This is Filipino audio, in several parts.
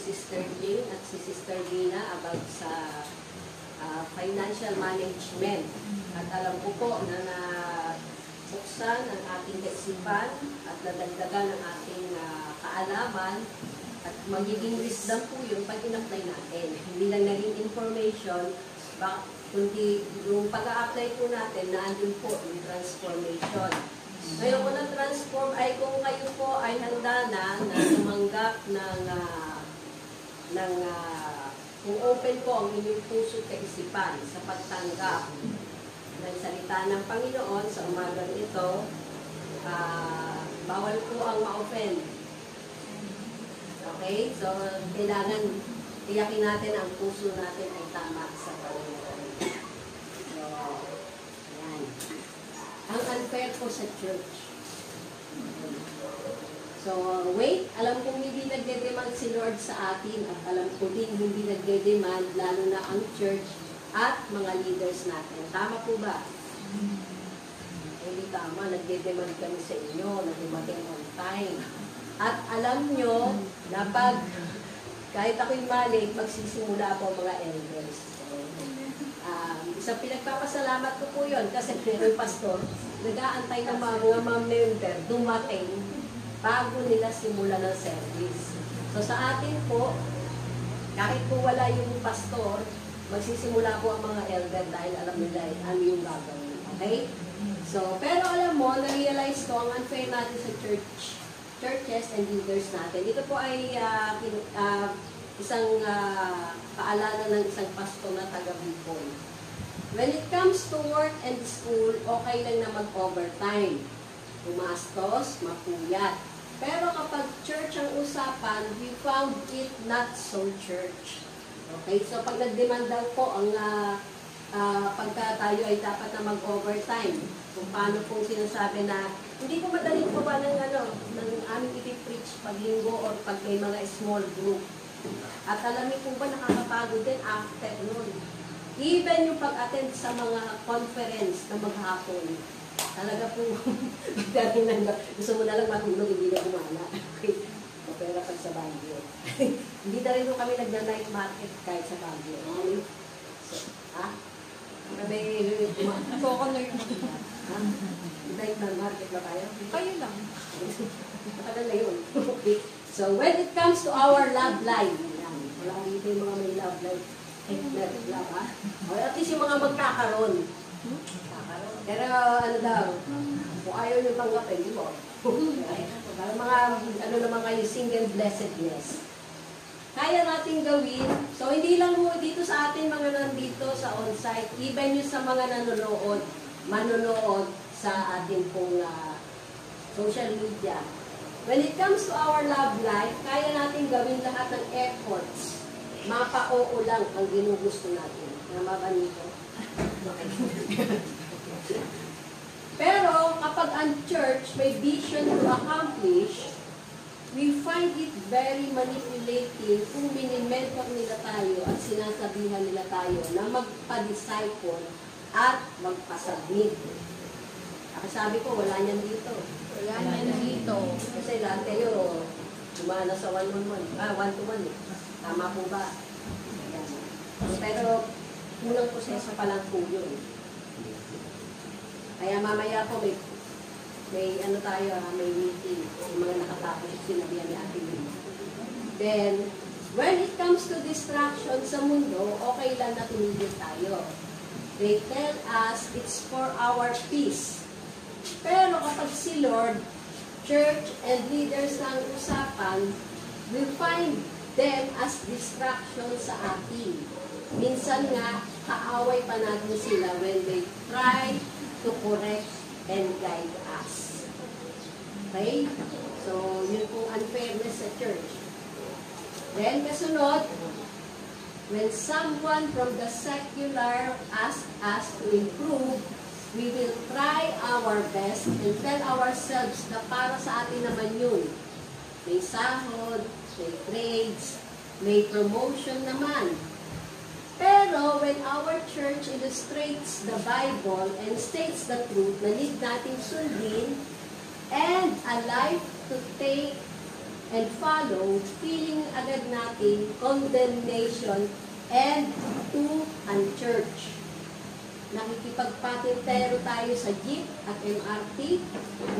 Sister Jane at si Sister Gina about sa financial management. At alam ko po na nabuksan ang ating kaisipan at nadagdagan ang ating kaalaman at magiging wisdom po yun pag in-apply natin. Hindi lang naging information, kundi yung pag-a-apply po natin na andun po yung transformation. Ngayon ko na-transform ay kung kayo po ay handa na tumanggap kung open po ang inyong puso at kaisipan sa pagtanggap ng salita ng Panginoon sa umagang ito, bawal po ang ma-offend. Okay? So, kailangan tiyakin natin ang puso natin ay tama sa Panginoon. So, yan. Ang unfair po sa church. So, wait, alam kong hindi nagde-demand si Lord sa atin at alam ko din hindi nagde-demand lalo na ang church at mga leaders natin. Tama po ba? Hindi tama, nagde-demand kami sa inyo na dumating on time. At alam nyo na pag kahit ako'y mali, magsisimula po mga elders. Isang pinagpapasalamat ko po yun kasi yung pastor, nag-aantay ng mga member dumating bago nila simula ng service. So sa atin po, kahit po wala yung pastor, magsisimula po ang mga elder dahil alam nila ano yung gagawin. Okay? So, pero alam mo, na-realize ko ang unfair natin sa churches and leaders natin. Ito po ay isang paalala ng isang pastor na taga-Bicol. When it comes to work and school, okay lang na mag-overtime. Umastos, mapuyat. Pero kapag church ang usapan, we found it not so church. Okay? So pag nag-demand daw po ang pagka tayo ay dapat na mag-overtime, kung paano po sinasabi na hindi po madaling po ba ng aming i-preach pag linggo or pag may mga small group. At alam niyo po ba nakakapagod din after noon. Even yung pag-attend sa mga conference na maghapon, talaga po, gusto mo na lang matulog, hindi na umala. Okay. O pera pag sa Baguio. Hindi na rin kami nagna-night market kahit sa Baguio. Okay? So, Sabi, Boko na yun. night market ba tayo? Kayo lang. Matagal na yun. Okay. So, when it comes to our love life, wala dito yung mga may love life. Love, ha? O, at least yung mga magkakaroon. Pero ano daw, kung ayaw nyo tanggapin, di mo. Para mga, ano naman kayo, single blessedness. Kaya natin gawin. So, hindi lang mo dito sa atin mga nandito sa on-site, even yung sa mga manonood sa ating pong social media. When it comes to our love life, kaya natin gawin lahat ng efforts. Mapa-oo lang ang ginugusto natin. Tama ba nito? Pero kapag ang church may vision to accomplish, we find it very manipulating kung minimentor nila tayo at sinasabihan nila tayo na magpa-disciple at magpa-submit. Sabi ko, wala niyan dito. Wala niyan dito. Kasi lahat kayo, dumana sa one-to-one. Tama po ba? Pero, unang proseso pa lang po yun. Kaya mamaya po may ano tayo, may meeting, yung mga nakatapos yung sinabihan ni Ate Lynn. Then, when it comes to distraction sa mundo, okay lang na tumigil tayo. They tell us it's for our peace. Pero kapag si Lord, church, and leaders na ang usapan, we find them as distraction sa atin. Minsan nga, kaaway pa natin sila when they try to correct and guide us. Okay? So, yun pong unfairness sa church. Then, kasunod, when someone from the secular asks us to improve, we will try our best and tell ourselves na para sa atin naman yun. May sahod, may grades, may promotion naman. Pero when our church illustrates the Bible and states the truth na need nating sundin and a life to take and follow, feeling agad natin condemnation and to unchurch. Nakikipagpatintero tayo sa jeep at MRT,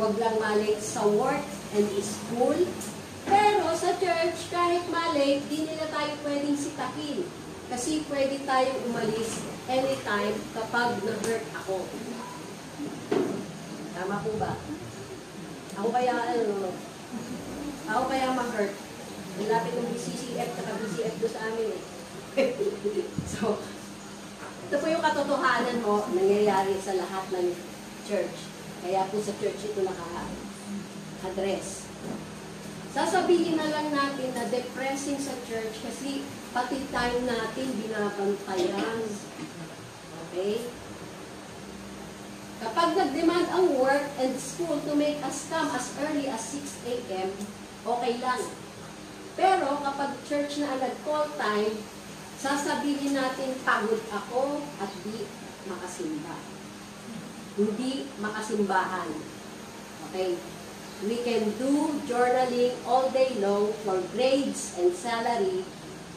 huwag lang malate sa work and school. Pero sa church, kahit malate, di nila tayo pwedeng sitakin. Kasi pwede tayong umalis anytime kapag na-hurt ako. Tama po ba? Ako kaya ma-hurt. Ang lapit ng BCCF at BCF doon sa amin eh. So, ito po yung katotohanan ho, nangyayari sa lahat ng church. Kaya po sa church ito naka-address. Sasabihin na lang natin na depressing sa church kasi pati time natin binabantayan. Okay? Kapag nag-demand ang work and school to make us come as early as 6 a.m., okay lang. Pero kapag church na ang nag-call time, sasabihin natin pagod ako at di makasimba. Hindi makasimbahan. Okay? We can do journaling all day long for grades and salary.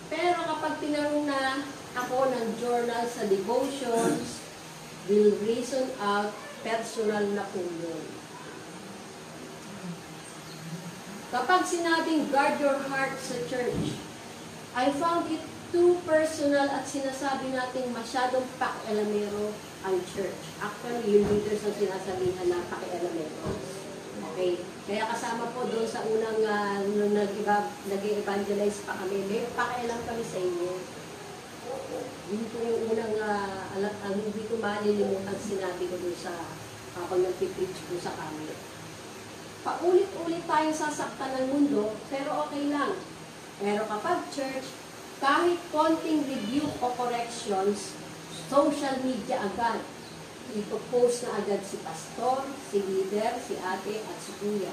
Pero kapag tinanong na ako ng journal sa devotions, will reason out, personal na po yun. Kapag sinabing guard your heart sa church, I found it too personal at sinasabi natin masyadong pakialamero ang church. Actually, yung leaders ang sinasabihan na pakialamero. Okay? Kaya kasama po doon sa unang nung nag-evangelize pa kami, may pakialam kami sa inyo. Yun po yung unang ang hindi ko malilimutan sinabi ko doon sa kapag nag-preach po sa kami. Paulit-ulit tayong sasaktan ng mundo, pero okay lang. Pero kapag church, kahit konting review o corrections, social media agad. Ipopost na agad si pastor, si leader, si ate, at si kuya.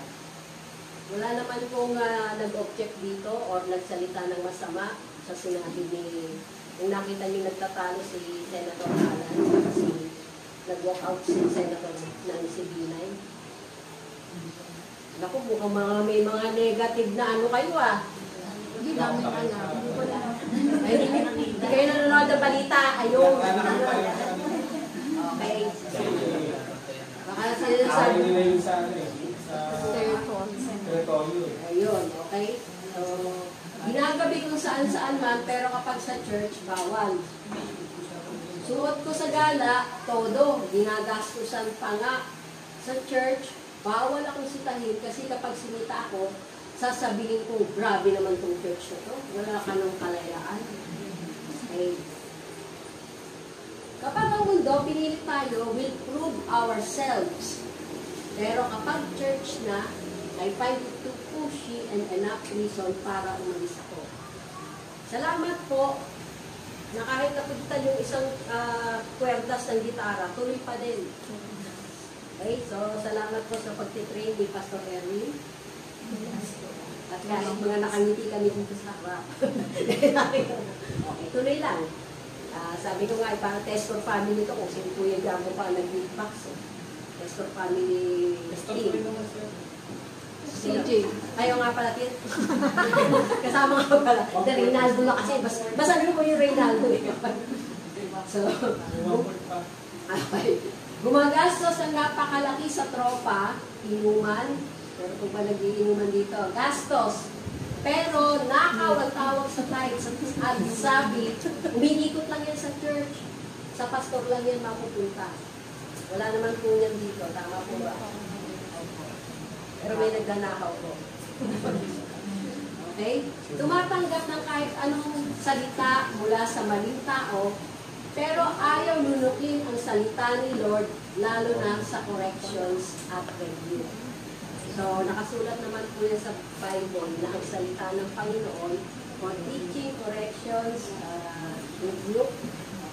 Wala naman pong nag-object dito or nagsalita ng masama sa sinabi ni, kung nakita niyo nagtatalo si Senator Alan, kasi nag-walk out si Senator ng si Binay. Naku, mukhang may mga negative na ano kayo Hindi namin alam. Ay, hindi kayo nanonood ng balita. Ayun. Okay. Baka sinasabi. Ayun, okay. So, ginagabi kung saan-saan man, pero kapag sa church, bawal. Suot ko sa gala, todo. Ginagastusan pa nga. Sa church, bawal akong sitahin kasi kapag sinita ako, sasabihin ko, grabe naman tong church na to. Wala ka ng kalayaan. Okay. Kapag ang mundo, pinilit tayo, will prove ourselves. Pero kapag church na, I find it too pushy and enough reason para umalis ako. Salamat po na kahit napuntan yung isang kwerdas ng gitara, tuloy pa din. Okay, so salamat po sa pagtitrain ni Pastor Erwin. At kahit mga nakangiti kami dito sa harap. Okay, tuloy lang. Sabi ko nga, parang test for family to kung sino Kuya Jamo pa nag-beatbox. Test for family team. CJ. Ayaw nga pala, Tit. Kasama nga pala. The Reynaldo na kasi. Basta ko yung Reynaldo. So, okay. Gumagastos ang napakalaki sa tropa, inuman, pero kung ba nag-iinuman dito, gastos. Pero nakaw ang tawag sa tithes at sabi, umiikot lang yan sa church. Sa pastor lang yan mapupunta. Wala naman po yan dito. Tama po ba? Pero may nagnanakaw po. Okay? Tumatanggap ng kahit anong salita mula sa maling tao, pero ayaw nunukin ang salita ni Lord, lalo na sa corrections at review. So, nakasulat naman po yan sa Bible na ang salita ng Panginoon for teaching, corrections, review.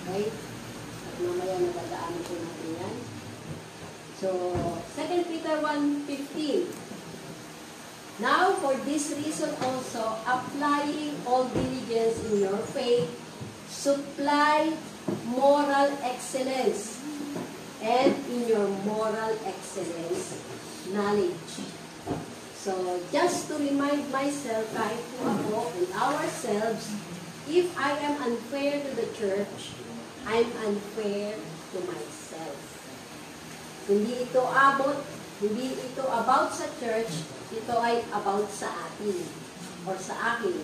Okay? At mamaya nagdadaanan po natin yan. So, 2 Peter 1:15. Now, for this reason also, applying all diligence in your faith, supply moral excellence, and in your moral excellence, knowledge. So, just to remind myself, kahit po ako and ourselves, if I am unfair to the church, I'm unfair to myself. Hindi ito about sa church, ito ay about sa atin or sa akin.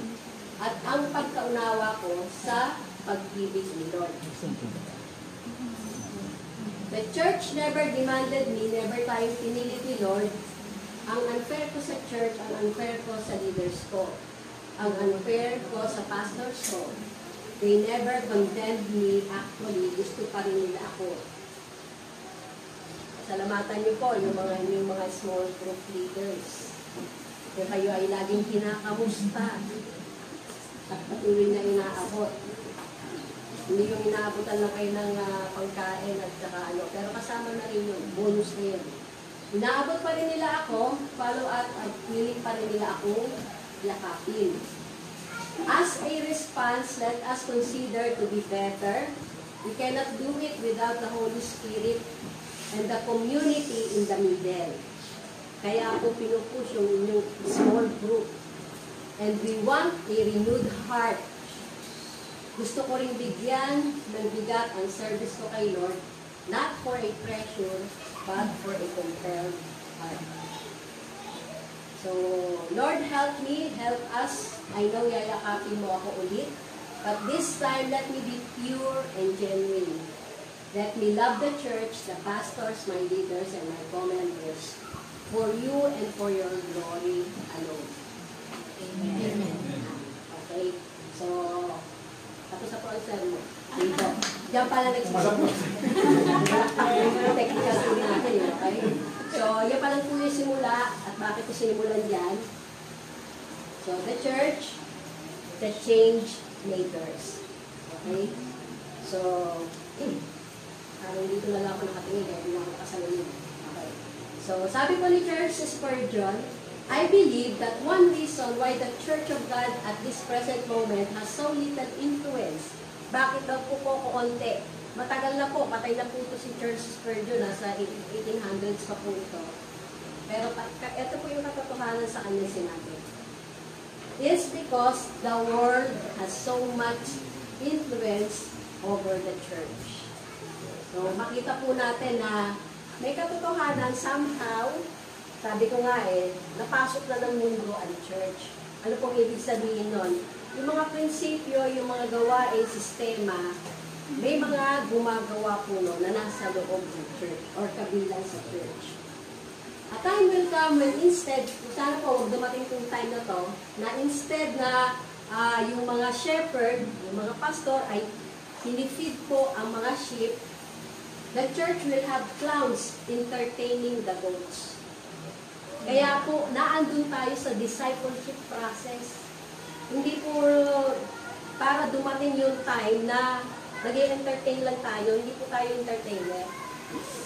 At ang pagkaunawa ko sa pag-ibig ni Lord. The church never demanded me, never tayong pinilit ni Lord. Ang unfair ko sa church, ang unfair ko sa leaders ko, ang unfair ko sa pastors ko, they never condemned me. Actually, gusto pa rin nila ako. Salamatan niyo po yung mga small group leaders. Kaya kayo ay laging kinakamusta at patuloy na inaabot. Hindi yung inaabutan lang kayo ng pagkain at saka ano, pero kasama na rin yun, bonus na yun. Inaabot pa rin nila ako, follow up at willing pa rin nila akong yakapin. As a response, let us consider to be better. We cannot do it without the Holy Spirit and the community in the middle. Kaya ako pinupush yung inyong small group. And we want a renewed heart. Gusto ko rin bigyan ng bigat ang service ko kay Lord, not for a pressure, but for a compelled heart. So, Lord, help me, help us. I know yayakapin mo ako ulit, but this time, let me be pure and genuine. Let me love the church, the pastors, my leaders, and my commanders, for you and for your glory alone. Amen. Okay? So, tapos na po ang sermon. Dito. Diyan pala nagsisimula. Technical po natin, okay? So, yan palang po yung simula at bakit ko sinimulan dyan. So, the church, the change makers. Okay? So, parang dito na lang ako nakatingin dahil hindi ako nakasalunod. Okay. So, sabi ko ni Charles Spurgeon, I believe that one reason why the Church of God at this present moment has so little influence. Bakit daw po konti? Matagal na po, patay na po ito si Charles Spurgeon, nasa 1800s pa po ito. Pero ito po yung katotohanan sa kanyang sinabi. Is because the world has so much influence over the church. So, makita po natin na may katotohanan somehow. Sabi ko nga napasok na ng mundo ang church. Ano pong ibig sabihin nun? Yung mga prinsipyo, yung mga gawain, sistema, may mga gumagawa po nun na nasa loob ng church or kabilang sa church. A time will come when instead, sana po huwag dumating yung time na to, na instead na yung mga shepherd, yung mga pastor ay hinifeed po ang mga sheep, the church will have clowns entertaining the goats. Kaya po, naandun tayo sa discipleship process. Hindi po para dumating yung time na nag-entertain lang tayo, hindi po tayo entertainer.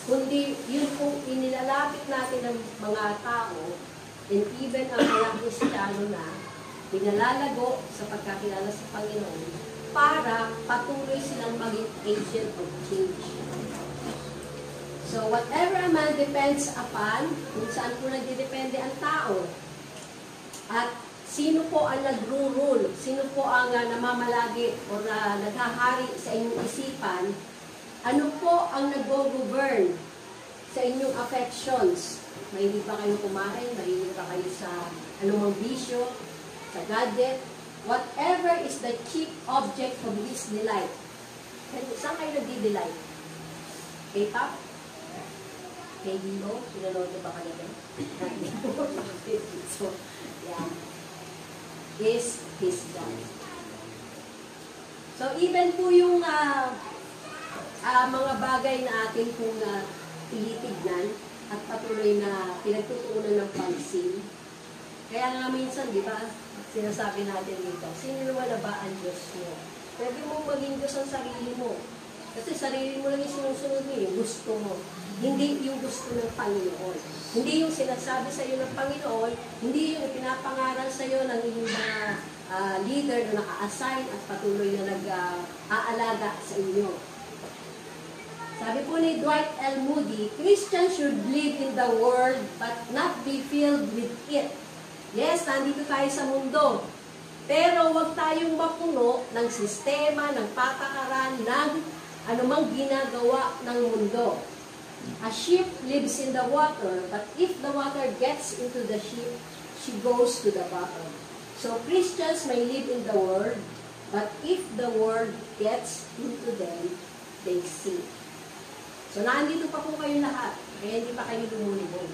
Kundi yun po inilalapit natin ng mga tao, and even ang mga Kristiyano na, pinalalago sa pagkakilala sa Panginoon, para patuloy silang maging agent of change. So, whatever a man depends upon, kung saan po nagdidepende ang tao, at sino po ang nagro-rule, sino po ang namamalagi o naghahari sa inyong isipan, ano po ang nag-govern sa inyong affections. Mahilig ba kayo kumain, mahilig ba kayo sa anumang bisyo, sa gadget, whatever is the chief object of his delight. Saan kayo nagdi-delight? K-pop? KDO, pinanood ba kayo ba? So, yeah. Is his God. So, even po yung mga bagay na atin pong tinitignan at patuloy na pinagtutuunan ng pansin. Kaya nga minsan, di ba, sinasabi natin dito, sino naman na ba ang Diyos mo? Pwede mong maging Diyos ang sarili mo. Kasi sarili mo lang yung sinusunod mo, yung gusto mo. Hindi yung gusto ng Panginoon. Hindi yung sinasabi sa iyo ng Panginoon, hindi yung ipinapangaral sa iyo ng inyong mga leader na naka-assign at patuloy na nag-aalaga sa inyo. Sabi po ni Dwight L. Moody, Christians should live in the world but not be filled with it. Yes, nandito tayo sa mundo. Pero huwag tayong mapuno ng sistema, ng patakaran, ng anumang ginagawa ng mundo. A ship lives in the water, but if the water gets into the ship, she goes to the bottom. So Christians may live in the world, but if the world gets into them, they sink. So nandito pa po kayo lahat, kaya hindi pa kayo lumulubog.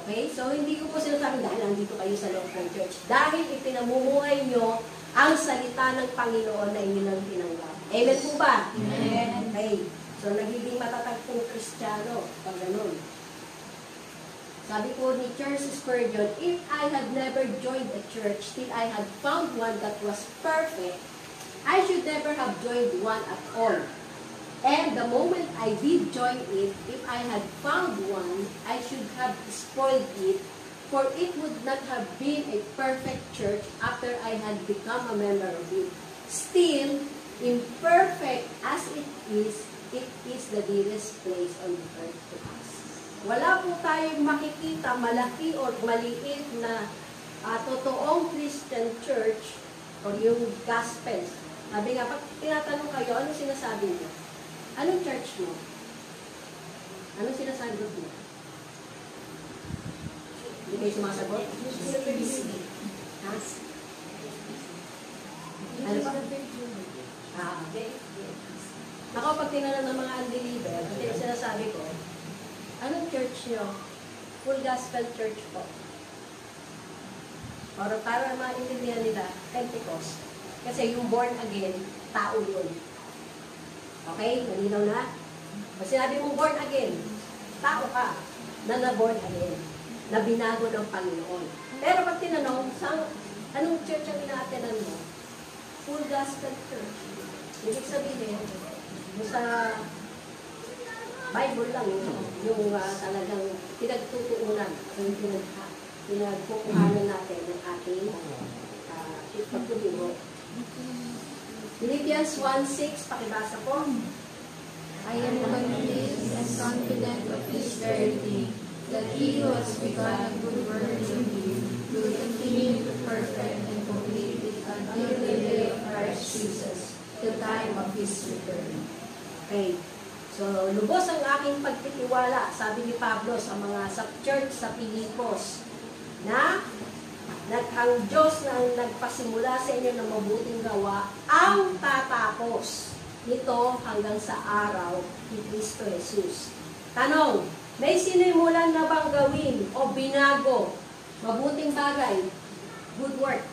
Okay? So hindi ko po sinasabi dahil nandito kayo sa loob ng church. Dahil ipinamumuhay nyo ang salita ng Panginoon na inyo nang tinanggap. Amen po ba? Amen. Okay. So nagiging matatag pong Kristiyano pag ganun. Sabi po ni Charles Spurgeon, if I had never joined a church till I had found one that was perfect, I should never have joined one at all. And the moment I did join it, if I had found one, I should have spoiled it, for it would not have been a perfect church after I had become a member of it. Still, imperfect as it is the dearest place on earth to us. Wala po tayong makikita malaki o maliit na totoong Christian church o yung gospel. Sabi nga, pag tinatanong kayo, ano sinasabi niyo? Anong church mo? Anong sinasabi mo? Hindi kayo sumasagot? Ha? Ano ba? Ako, pag tinanong ng mga unbeliever, at sinasabi ko, anong church nyo? Full gospel church po. Para maintindihan nila, Pentecost. Kasi yung born again, tao yun. Okay? Malinaw na? Pag sinabi mong born again, tao ka na na-born again, na binago ng Panginoon. Pero pag tinanong, anong church ang ina-attenan mo? Full gospel church. Ibig sabihin, sa Bible lang yung talagang pinagtutuunan, yung pinagkukuhanan natin ng ating pagtuturo. Philippians 1:6, pakibasa po. I am convinced and confident of this very thing, that he who has begun a good work in you will continue to perfect and complete it until the day of Christ Jesus, the time of his return. Okay. So, lubos ang aking pagtitiwala, sabi ni Pablo sa church sa Pilipos, na ang Diyos na nagpasimula sa inyo ng mabuting gawa, ang tatapos nito hanggang sa araw ni Kristo Jesus. Tanong, may sinimulan na bang gawin o binago mabuting bagay, good work?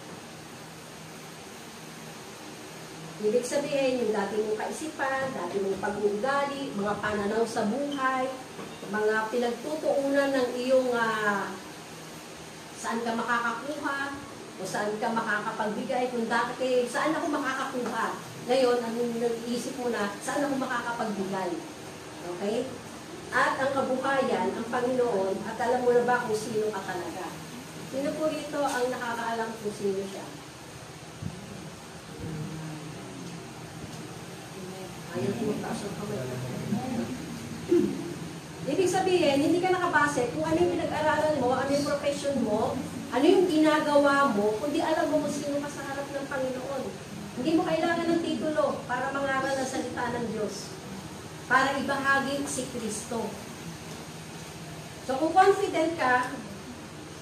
Ibig sabihin, yung dati mong kaisipan, dati mong pag-uugali, mga pananaw sa buhay, mga pinagtutuunan ng iyong saan ka makakakuha, o saan ka makakapagbigay, kung dati, saan ako makakakuha. Ngayon, ang nag-iisip mo na, saan ako makakapagbigay. Okay? At ang kabuhayan, ang Panginoon, at alam mo na ba kung sino ka talaga. Sino po rito ang nakakaalam kung sino siya? Ayaw po taas ang kamay. Ibig sabihin, hindi ka nakabase kung ano yung pinag-aralan mo, ano yung profession mo, ano yung ginagawa mo, kundi alam mo kung sino ka sa harap ng Panginoon. Hindi mo kailangan ng titulo para mangaral ng salita ng Diyos. Para ibahagi si Kristo. So kung confident ka,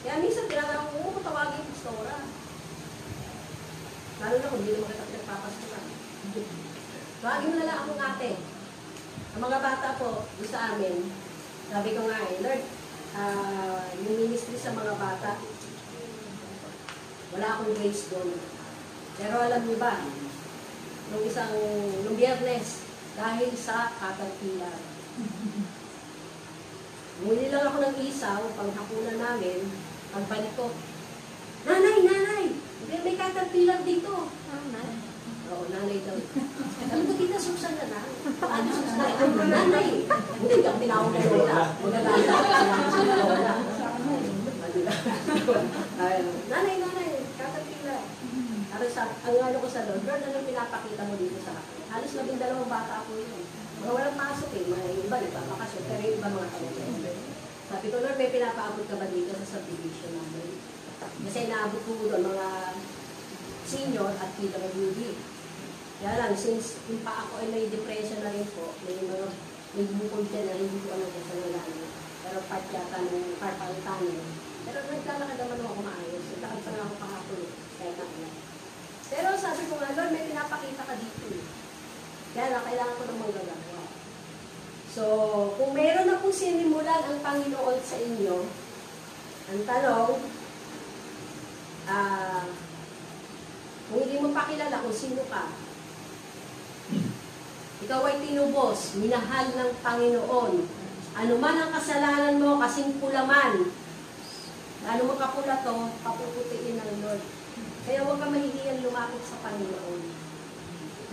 kaya minsan tinatanong ko, tawagin yung pastora. Lalo na kung hindi naman kita pinagpapastoran. Tawagin mo na lang akong ate. Ang mga bata po, doon sa amin, sabi ko nga Lord, yung ministry sa mga bata, wala akong grace doon. Pero alam niyo ba, nung Biyernes, dahil sa Caterpillar. Muli lang ako ng isaw, panghapunan namin, pagbalik ko, Nanay! May Caterpillar dito. Nanay? Oo, nanay daw. Sabi ko, Tita Susan na lang. Paano Susan? Nanay! Hindi ka tinawag na lola. Magaganda ka sa lola. Nanay, Caterpillar. Ang ano ko sa Lord, Lord, anong pinapakita mo dito sa akin? Halos 12 bata po yun. Mga walang pasok eh, mga iba, nagpapakasyon, pero yung iba mga kapatid. Sabi ko, Lord, may pinapaabot ka ba dito sa subdivision namin? Kasi naabot ko doon mga senior at PWD. Kaya lang, since yung pa ako ay may depression na rin po, may bukol dyan na hindi ko ano dyan sa nalaman. Pero part yata ng carpal tunnel. Pero naglalakad naman ako maayos. Naglalakad pa nga ako kahapon eh. Kaya na. Pero sabi ko nga, Lord, may pinapakita ka dito eh. Kaya lang, kailangan ko ng magagawa. So, kung meron na pong sinimulan ang Panginoon sa inyo, ang tanong, kung hindi mo pakilala kung sino ka, ikaw ay tinubos, minahal ng Panginoon. Ano man ang kasalanan mo, kasing pula man, ano mo kapula to, papuputiin ng Lord. Kaya huwag ka mahihiyang lumapit sa Panginoon.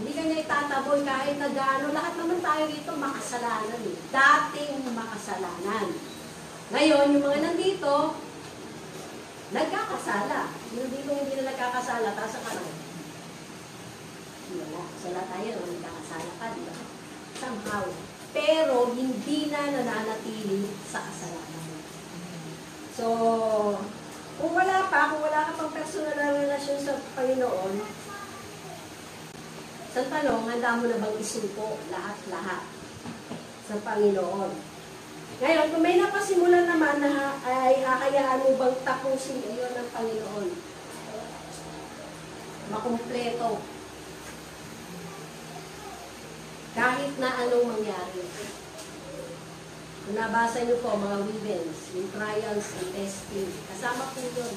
Hindi ka niya itataboy kahit na gaano. Lahat naman tayo dito makasalanan eh. Dating makasalanan. Ngayon, yung mga nandito, nagkakasala. Yung dito hindi na nagkakasala, taas ang kanan. Wala. Sala tayo naman nagkakasala ka, di ba? Somehow. Pero hindi na nananatili sa kasalanan. So, kung wala ka pang personal na relasyon sa Panginoon, sa tanong, handa mo na bang isuko lahat-lahat sa Panginoon? Ngayon, kung may napasimulan naman na ay kakayaan mo bang tapusin iyon ng Panginoon? Makumpleto. Kahit na anong mangyari. Kung nabasa niyo po mga women's, yung trials and testing, kasama po yun.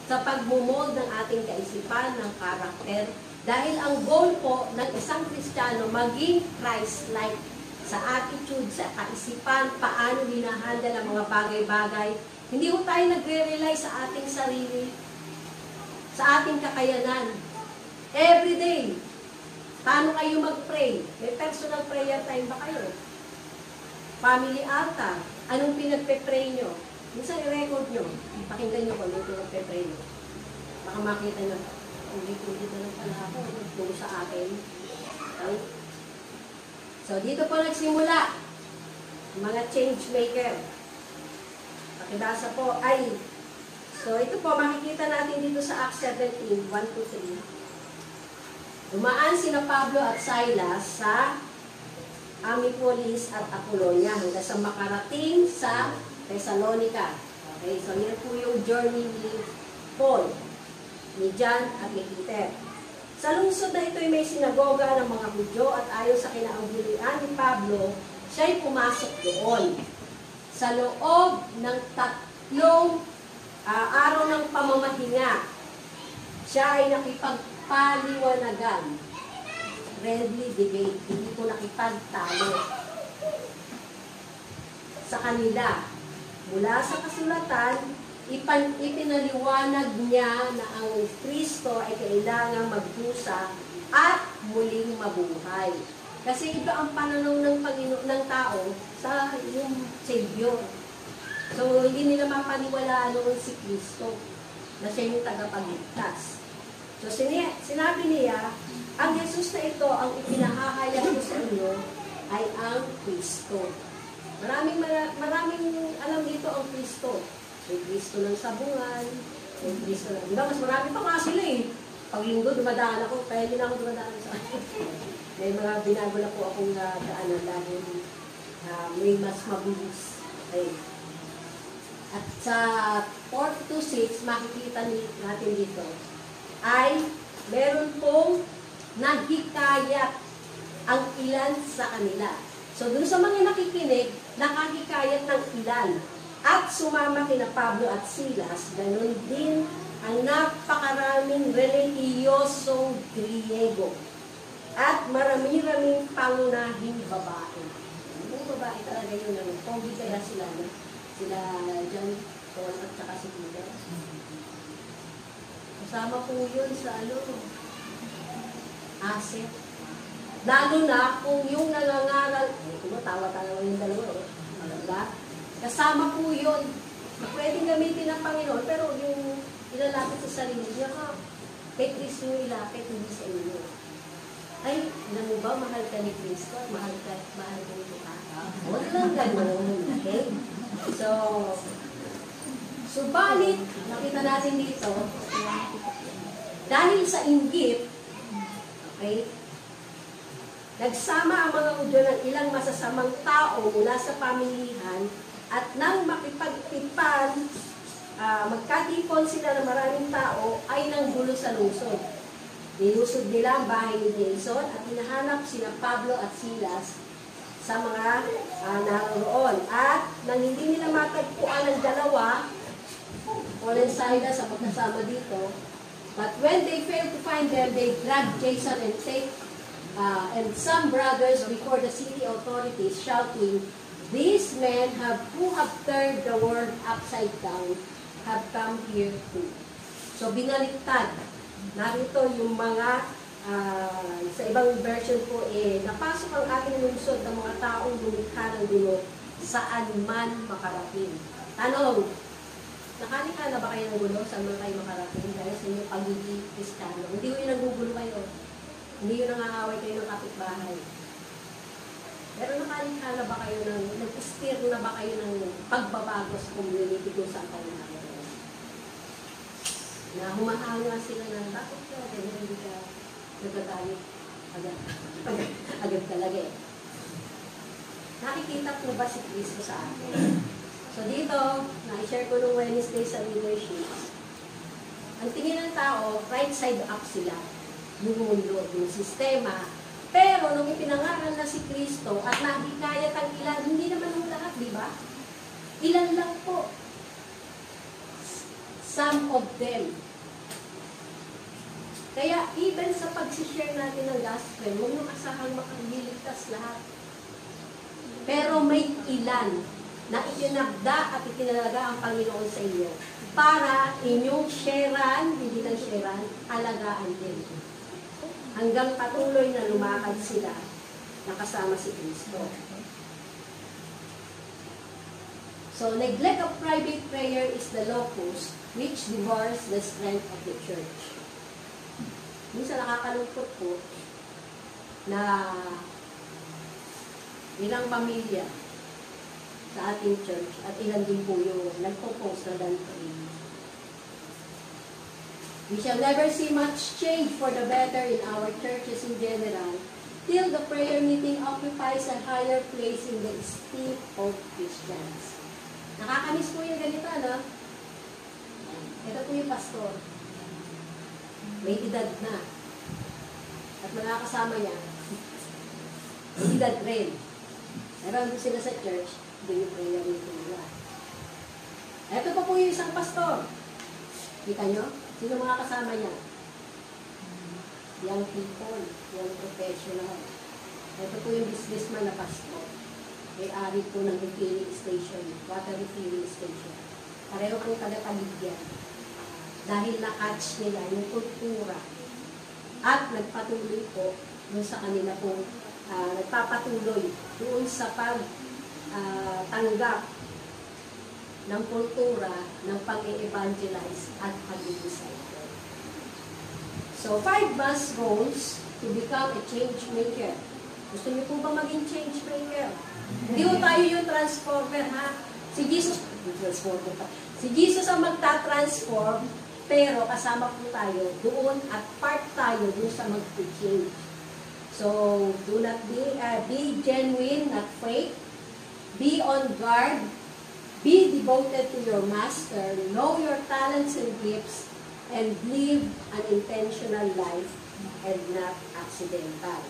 Sa pagmumold ng ating kaisipan, ng karakter, dahil ang goal po ng isang Kristiyano, maging Christ-like sa attitude, sa kaisipan, paano hinahandle ang mga bagay-bagay. Hindi po tayo nagre-rely sa ating sarili, sa ating kakayanan. Every day, paano kayo mag-pray? May personal prayer time ba kayo? Family altar, anong pinagpe-pray nyo? Minsan i-record nyo, pakinggan nyo kung anong pinagpe-pray nyo. Baka makita nyo, ulit-ulit na lang pala ako, doon sa akin. Okay? So, dito po nagsimula, mga change maker. Pakibasa po, so ito po, makikita natin dito sa Acts 17, 1-3. Dumaan sina Pablo at Silas sa Amipholis at Apollonia hanggang sa makarating sa Thessalonica. Okay, so yan po yung journey ni Paul, ni John at ni Peter. Sa lungsod na ito ay may sinagoga ng mga Hudyo at ayon sa kinaanggulian ni Pablo, siya'y pumasok doon. Sa loob ng 3 araw ng pamamahinga, siya ay nakipagpaliwanagan. Friendly debate, hindi ko nakipagtalo sa kanila. Mula sa kasulatan, ipinaliwanag niya na ang Kristo ay kailangang magdusa at muling mabuhay. Kasi ito ang pananaw ng Panginoon ng tao sa yung Savior. So, hindi nila mapaniwalaan noon si Kristo na siya yung tagapagligtas. So, sinabi niya, ang Jesus na ito, ang ipinahahayag ko sa inyo, ay ang Kristo. Maraming alam dito ang Kristo. May Kristo ng sabungan, may Kristo ng... Diba, mas marami pa nga sila eh. Pag linggo, dumadaan ako, kaya hindi na ako dumadaan sa akin. May mga binago na po akong daanan dahil may mas mabilis. Okay. At sa 4-6, makikita natin dito, ay meron pong naghikayat ang ilan sa kanila. So, dun sa mga nakikinig, nakahikayat ng ilan. At sumama kina Pablo at Silas, ganun din ang napakaraming relihiyosong Griego. At marami-raming pangunahing babae. Yung babae talaga yun, pogi kaya sila, no? Sila John, Paul at saka si Peter. Kasama po yun sa asset. Lalo na kung yung nangangaral, tumatawa-tawa yung dalawa, diba? Kasama po yun. Pwedeng gamitin ng Panginoon, pero yung ilalapit sa sarili niya, Kay Kristo yung ilapit, hindi sa inyo. Ay, alam mo ba, mahal ka ni Kristo, mahal ko nito ka. Huwag lang ganun, okay? So, subalit, nakita natin dito, dahil sa inggit, okay, nagsama ang mga Hudyo ng ilang masasamang tao mula sa pamilihan at nang makipagtipan, magkatipon sila ng maraming tao ay nanggulo sa lungsod. Nilusod nila ang bahay ni Jason at hinahanap sina Pablo at Silas sa mga naroon. At nang hindi nila matagpuan ang dalawa, Paul and Silas sa pagkasama dito, but when they failed to find them, they dragged Jason and some brothers before the city authorities, shouting, "These men who have turned the world upside down have come here too." So binaliktad. Narito yung mga, sa ibang version po, napasok ang ating lungsod ng mga taong lumikha ng gulo saan man makarating. Tanong, nakalikha na ba kayo ng gulo saan man kayo makarating dahil sa inyong pagiging Kristiyano? Hindi ko yung nagugulo kayo. Hindi yung nangaaway kayo ng kapitbahay. Pero nakalikha na ba kayo nag-steer na ba kayo ng pagbabago sa community kung saan kayo nakarating? Na humahanga sila ng bakit ka, ganyan hindi ka nagagalit agad talaga eh. Nakikita po ba si Kristo sa akin? So dito, na-share ko nung Wednesday sa leadership, ang tingin ng tao, right side up sila, yung mundo, yung sistema. Pero nung ipinangaral na si Kristo at nahikayat ang ilan, hindi naman ang lahat, di ba? Ilan lang po. Some of them. Kaya even sa pag-share natin ng gospel, huwag nyo asahang makagliligtas lahat. Pero may ilan na itinagda at itinalaga ang Panginoon sa inyo para inyong sharean, hindi lang sharean, alagaan din. Hanggang patuloy na lumakad sila nakasama si Kristo. So, neglect of private prayer is the locust which devours the strength of the church. Minsan nakakalungkot po na ilang pamilya sa ating church at ilan din po yung nagpo-post na dantoin. We shall never see much change for the better in our churches in general till the prayer meeting occupies a higher place in the esteem of Christians. Nakakamiss po yung ganito, no? Ito po yung pastor. May edad na. At mga kasama niya, may edad rin. Pero andun sila sa church, doon yung prayer meeting nila. Ito pa po yung isang pastor. Kita nyo? Sino mga kasama niya? Young people, young professional. Ito po yung businessman na pastor. May-ari po ng refilling station, water refilling station. Pareho pong taga-paligyan. Dahil na-catch nila yung kultura at nagpatuloy po doon sa kanila po, nagpapatuloy doon sa pagtanggap ng kultura ng pag-e-evangelize at pag-disciple. So, 5 must goals to become a change maker. Gusto niyo po ba maging change maker? Hindi po tayo yung transformer, ha? Si Jesus ang magta-transform, pero kasama po tayo doon at part tayo doon sa mag-change. So, do not be genuine, not fake. Be on guard. Be devoted to your master. Know your talents and gifts. And live an intentional life and not accidental.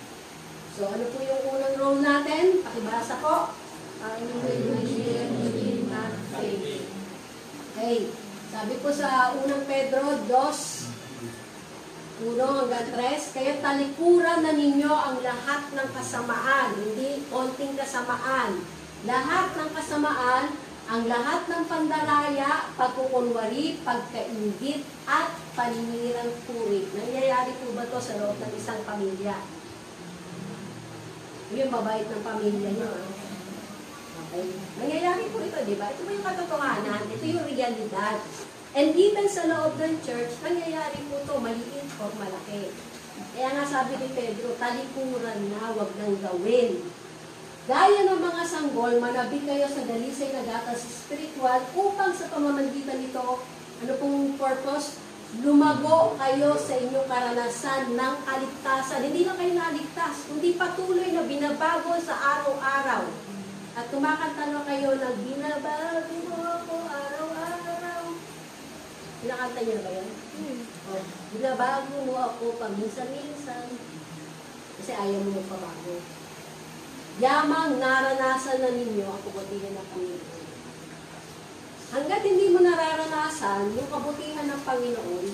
So, ano po yung unang role natin? Pakibasa po. I will be not fake. Okay. Sabi po sa unang Pedro 2, 1 hanggang 3, kaya talikuran na ninyo ang lahat ng kasamaan, hindi konting kasamaan. Lahat ng kasamaan, ang lahat ng pandaraya, pagkukunwari, pagkaingit, at paninirang puri. Nangyayari po ba ito sa loob ng isang pamilya? Yung mabait ng pamilya nyo. Okay. Nangyayari po ito, di ba? Ito po yung katotohanan. Ito yung realidad. And even sa loob ng church, nangyayari po ito, maliit o pag malaki. Kaya nga sabi ni Pedro, talikuran na, wag nang gawin. Gaya ng mga sanggol, manabi kayo sa dalisay na gatas spiritual upang sa pamamagitan nito, ano pong purpose? Lumago kayo sa inyong karanasan ng kaligtasan. Hindi lang kayo naligtas, kundi patuloy na binabago sa araw-araw. At kumakanta na kayo ng binabago mo ako araw-araw. Pinakanta niyo ba yan? Oh, binabago mo ako paminsan-minsan. Kasi ayaw mo pabago. Yamang naranasan na ninyo ang kabutihan ng Panginoon. Hanggat hindi mo nararanasan yung kabutihan ng Panginoon,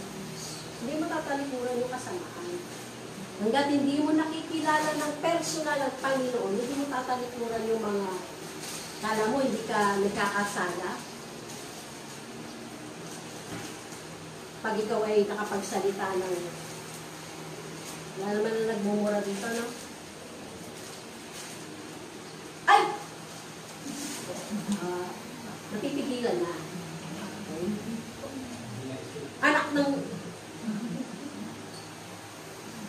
hindi mo tatalikuran yung kasamaan. Hanggat hindi mo nakikilala ng personal ang Panginoon, hindi mo tatalikuran yung mga, kala mo hindi ka nagkakasala. Pag ikaw ay nakapagsalita ng, wala naman na nagmumura dito, no? Ay! Napipigilan na. Okay. Anak ng...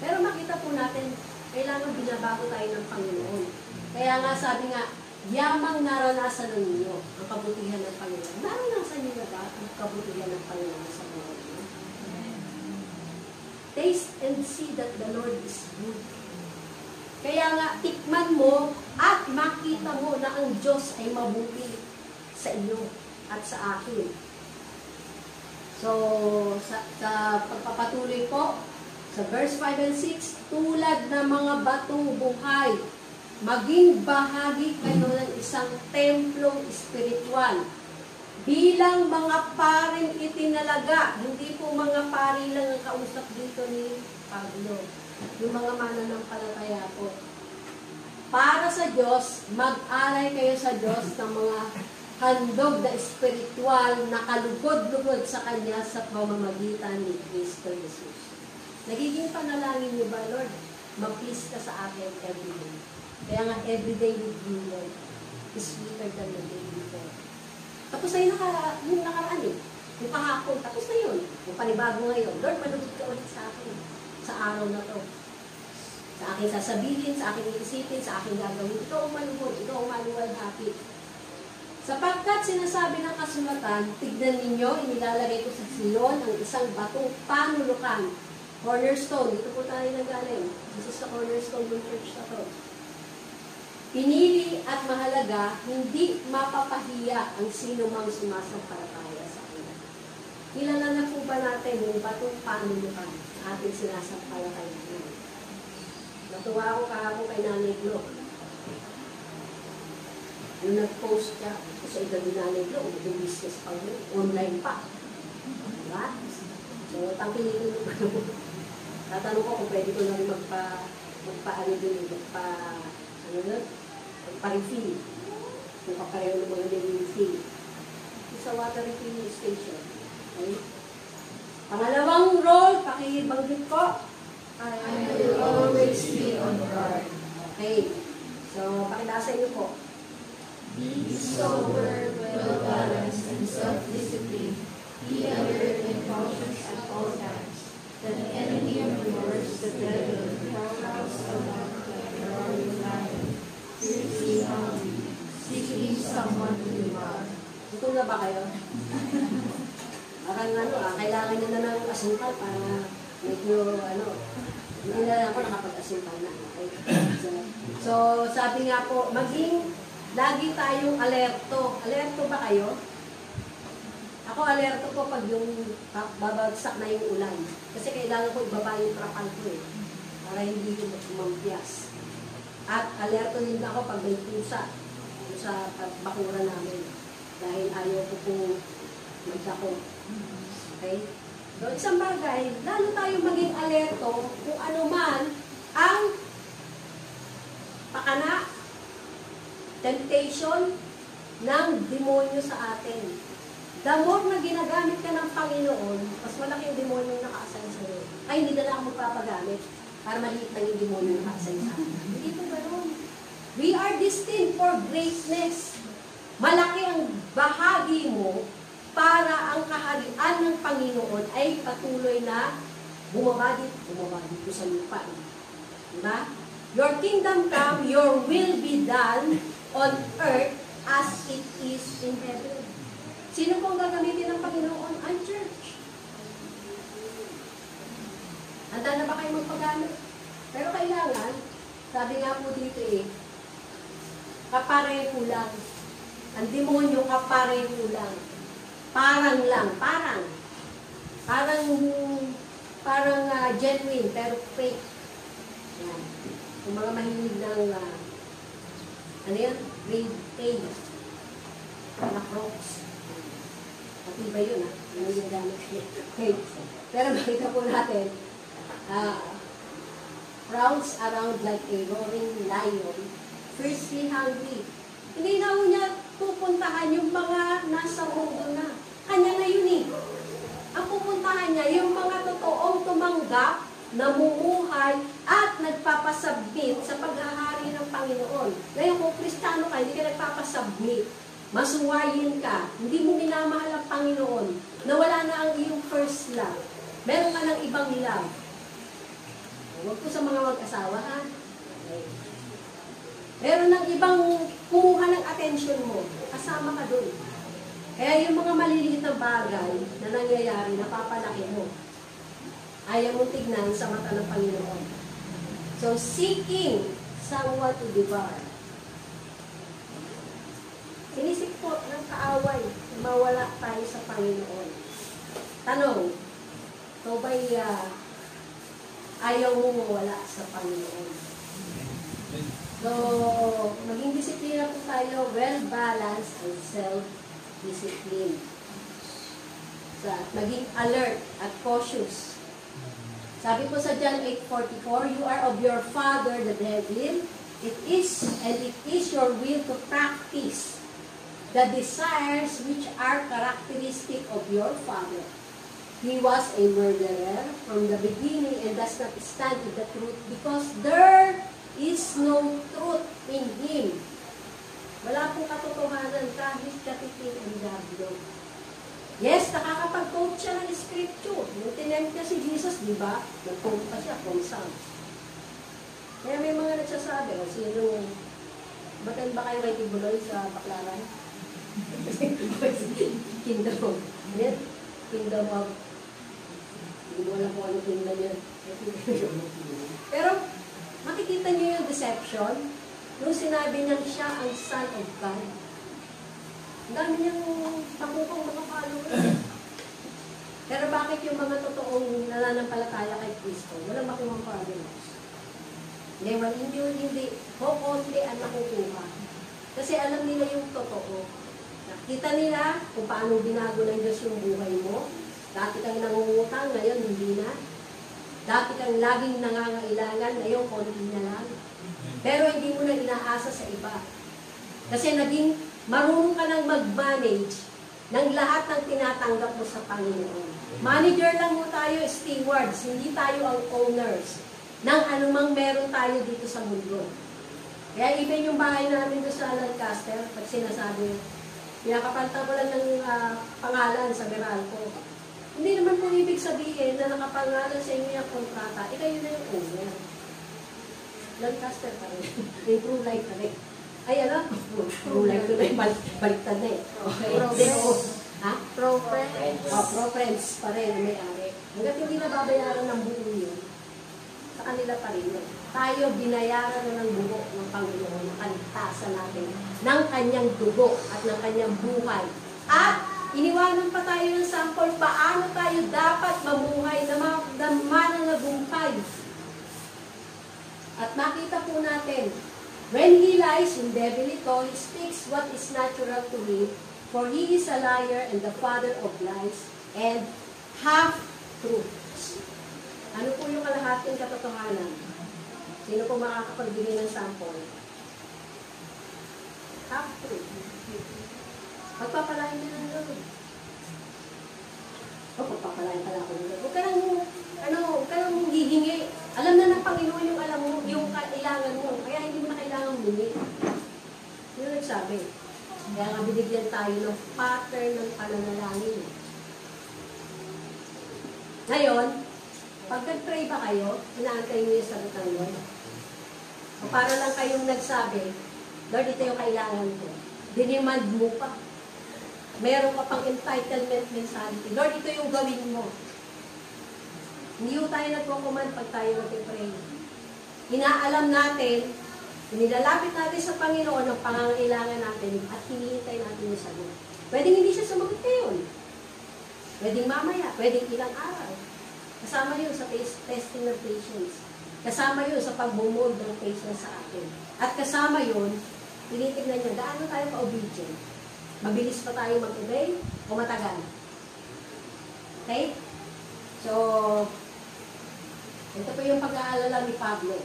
Pero makita po natin, kailangan binabago tayo ng Panginoon. Kaya nga sabi nga, yamang naranasan ng ninyo ang kabutihan ng Panginoon. Naranasan niyo na ba ang kabutihan ng Panginoon sa buhay niyo? Taste and see that the Lord is good. Kaya nga, tikman mo at makita mo na ang Diyos ay mabuti sa iyo at sa akin. So, sa pagpapatuloy ko, sa verse 5 and 6, tulad ng mga batong buhay, maging bahagi kayo ng isang templong espiritual. Bilang mga paring itinalaga, hindi po mga pari lang ang kausap dito ni Pablo. Yung mga mananampalataya po. Para sa Diyos, mag-alay kayo sa Diyos ng mga handog na espiritual na kalugod-lugod sa Kanya sa pamamagitan ni Kristo Jesus. Nagiging panalangin niyo ba, Lord? Mag-please ka sa akin everyday. Kaya nga, everyday with you, Lord, is sweeter than the day before. Tapos na yung nakaraan eh. Yung kahapon, tapos na yun. Yung panibago ngayon. Lord, manugod ka ulit sa akin. Sa araw na to. Sa aking sasabihin, sa aking iisipin, sa aking gagawin. Ikaw ang malugod, ikaw ang maluwalhati. Sapagkat sinasabi ng kasulatan, tignan ninyo, inilalagay ko sa Sion ang isang batong panulukan. Cornerstone, dito po tayo nagaling. This is the cornerstone ng church na to. Pinili at mahalaga, hindi mapapahiya ang sino mang sumasampalataya sa kanya. Kilala na po ba natin yung batong panulukan sa ating sinasampalataya? Natuwa ako kahapon kay Nanay Glo. Yung nag-post siya, sa edad ni Nanay Glo, business pa yun, online pa. Diba? So, tangkilitin ko ano. Tatanong ko kung pwede ko na rin magpa-refill. Kung papareho na mga refill. Sa water refilling station. Okay? Pangalawang role, pakibanggit ko. I will always be on guard. Okay. So, pakilasa niyo po. Be sober, well-balanced, and self-disciplined. Be alert and cautious at all times. That the enemy of yours, the devil, prowls around like a roaring lion, fiercely hungry, seeking someone to devour. Gutom na ba kayo? Parang kailangan nyo na ng asukal para medyo, hindi na ako nakapag-asukal na. Okay? So, sabi nga po, maging lagi tayong alerto. Alerto ba kayo? Ako alerto po pag yung babagsak na yung ulan. Kasi kailangan ko ibaba yung trapal ko eh. Para hindi ko mampiyas. At alerto din ako pag may pusa sa pagbakura namin. Dahil ayaw ko pong magdako. Okay? So, isang bagay, lalo tayong maging alerto kung ano man ang pakana, temptation ng demonyo sa atin. The more na ginagamit ka ng Panginoon, mas malaki yung demonyo na naka-assign sa'yo. Ay, hindi na lang ako magpapagamit para maliit lang yung demonyo na naka-assign sa atin. Hindi po ganoon. We are destined for greatness. Malaki ang bahagi mo para ang kaharian ng Panginoon ay patuloy na bumaba dito sa lupa. Diba? Your kingdom come, your will be done on earth as it is in heaven. Sino pong gagamitin ng Panginoon? Ang church. Handa na ba kayo magpagamit? Pero kailangan, sabi nga po dito kapareho lang. Ang demonyo kapareho lang. Parang lang, parang genuine, pero fake. Yan. Yung mga mahilig ng, ano yan? Grade A. Na Crocs. Pati ba yun, ha? Yun yung gamit niya. Okay. Pero makita po natin, prowls around like a roaring lion, fiercely hungry. Hindi na ho niya pupuntahan yung mga nasa mundo na. Kanya na yun eh. Ang pupuntahan niya, yung mga totoong tumanggap, namumuhay, at nagpapasubmit sa paghahari ng Panginoon. Ngayon, kung Kristiyano ka, hindi ka nagpapasubmit, masuwayin ka, hindi mo minamahal ang Panginoon, nawala na ang iyong first love, meron ka ng ibang love. Huwag ko sa mga mag-asawa, ha? Okay. Meron ng ibang kumuha ng attention mo, kasama ka doon. Kaya yung mga maliliit na bagay na nangyayari, napapalaki mo. Ayaw mong tignan sa mata ng Panginoon. So, seeking someone to devour. Sinisik po ng kaaway na mawala tayo sa Panginoon. Tanong, ito ba'y ayaw mo mawala sa Panginoon? So, maging disiplina po tayo, well-balanced and self-discipline. So, maging alert at cautious. Sabi po sa John 8:44, you are of your father, the devil. It is your will to practice the desires which are characteristic of your father. He was a murderer from the beginning and does not stand in the truth because there is no truth in him. Wala pong katotohanan kahit katiting ang diablo. Yes, nakakapag-quote siya ng scripture. Nung tinempt niya si Jesus, di ba? Nag-quote pa siya kung saan. Kaya may mga nagsasabi, sino, batan ba kayo kay Tibuloy sa Baklaran? Kingdom of, yan? Kingdom of, hindi mo alam kung ano kingdom yan. Pero, makikita niyo yung deception, nung sinabi niya siya ang Son of God. Ang dami niyang pakupang makapalo. Pero bakit yung mga totoong nananampalataya kay Kristo, walang makuhang followers? Hindi, konti ang nakukuha. Kasi alam nila yung totoo. Nakita nila kung paano binago ng Diyos yung buhay mo. Dati kang nangungutang, ngayon hindi na. Dati kang laging nangangailangan, ngayon konti na lang. Pero hindi mo na inaasa sa iba. Kasi naging marunong ka nang mag-manage ng lahat ng tinatanggap mo sa Panginoon. Manager lang mo tayo, stewards, hindi tayo ang owners ng anumang meron tayo dito sa mundo. Kaya even yung bahay namin doon sa Lancaster, pag sinasabi, pinakapalta ko lang ng pangalan sa Meralco. Hindi naman po ibig sabihin na nakapangalan sa inyo yung kontrata, ikaw yun na yung owner. Lancaster pa rin. May true life pa rin. Ay, ano? True life ko na yung baliktad na eh. Okay. Ha? Pro-friends. Pro-friends pa rin ang may-ari. Hanggat hindi nababayaran ng buo yun, sa kanila pa rin yun. Tayo binayaran na ng buo ng Panginoon na kaligtasan natin ng kanyang dugo at ng kanyang buhay. At iniwanan pa tayo ng sample paano tayo dapat mamuhay na mananagumpay. At makita po natin, when he lies in debilito, he speaks what is natural to him, for he is a liar and the father of lies and half-truths. Ano po yung kalahating katotohanan? Sino po makakapagbigay ng sample? Half-truth. Pagpapalain na ng Lord. Pagpapalain pala ako ng Lord. Huwag ka nang hihingi. Alam na ng Panginoon yung alam mo, yung kailangan mo. Kaya hindi mo na kailangan humingi. Yun nagsabi. Kaya nga binigyan tayo ng pattern ng pananalangin. Ngayon, Pag nag-pray ba kayo, inaantay niyo yung sagot ng Lord? O para lang kayong nagsabi, Lord, ito yung kailangan ko. Dinemand mo pa. Meron ka pang entitlement mentality. Lord, ito yung gawin mo. Hindi ko tayo nagkukuman pag tayo nag-pray. Inaalam natin, nilalapit natin sa Panginoon ang pangangailangan natin at hinihintay natin yung sagot. Pwedeng hindi siya sumagot ngayon. Pwedeng mamaya, pwedeng ilang araw. Kasama yun sa testing ng patience. Kasama yun sa pag-bumold ng patience sa atin. At kasama yun, tinitignan niya, gaano tayo ka-obedient? Mabilis pa tayo mag-obey o matagal? Okay? So, ito po yung pag-aalala ni Pablo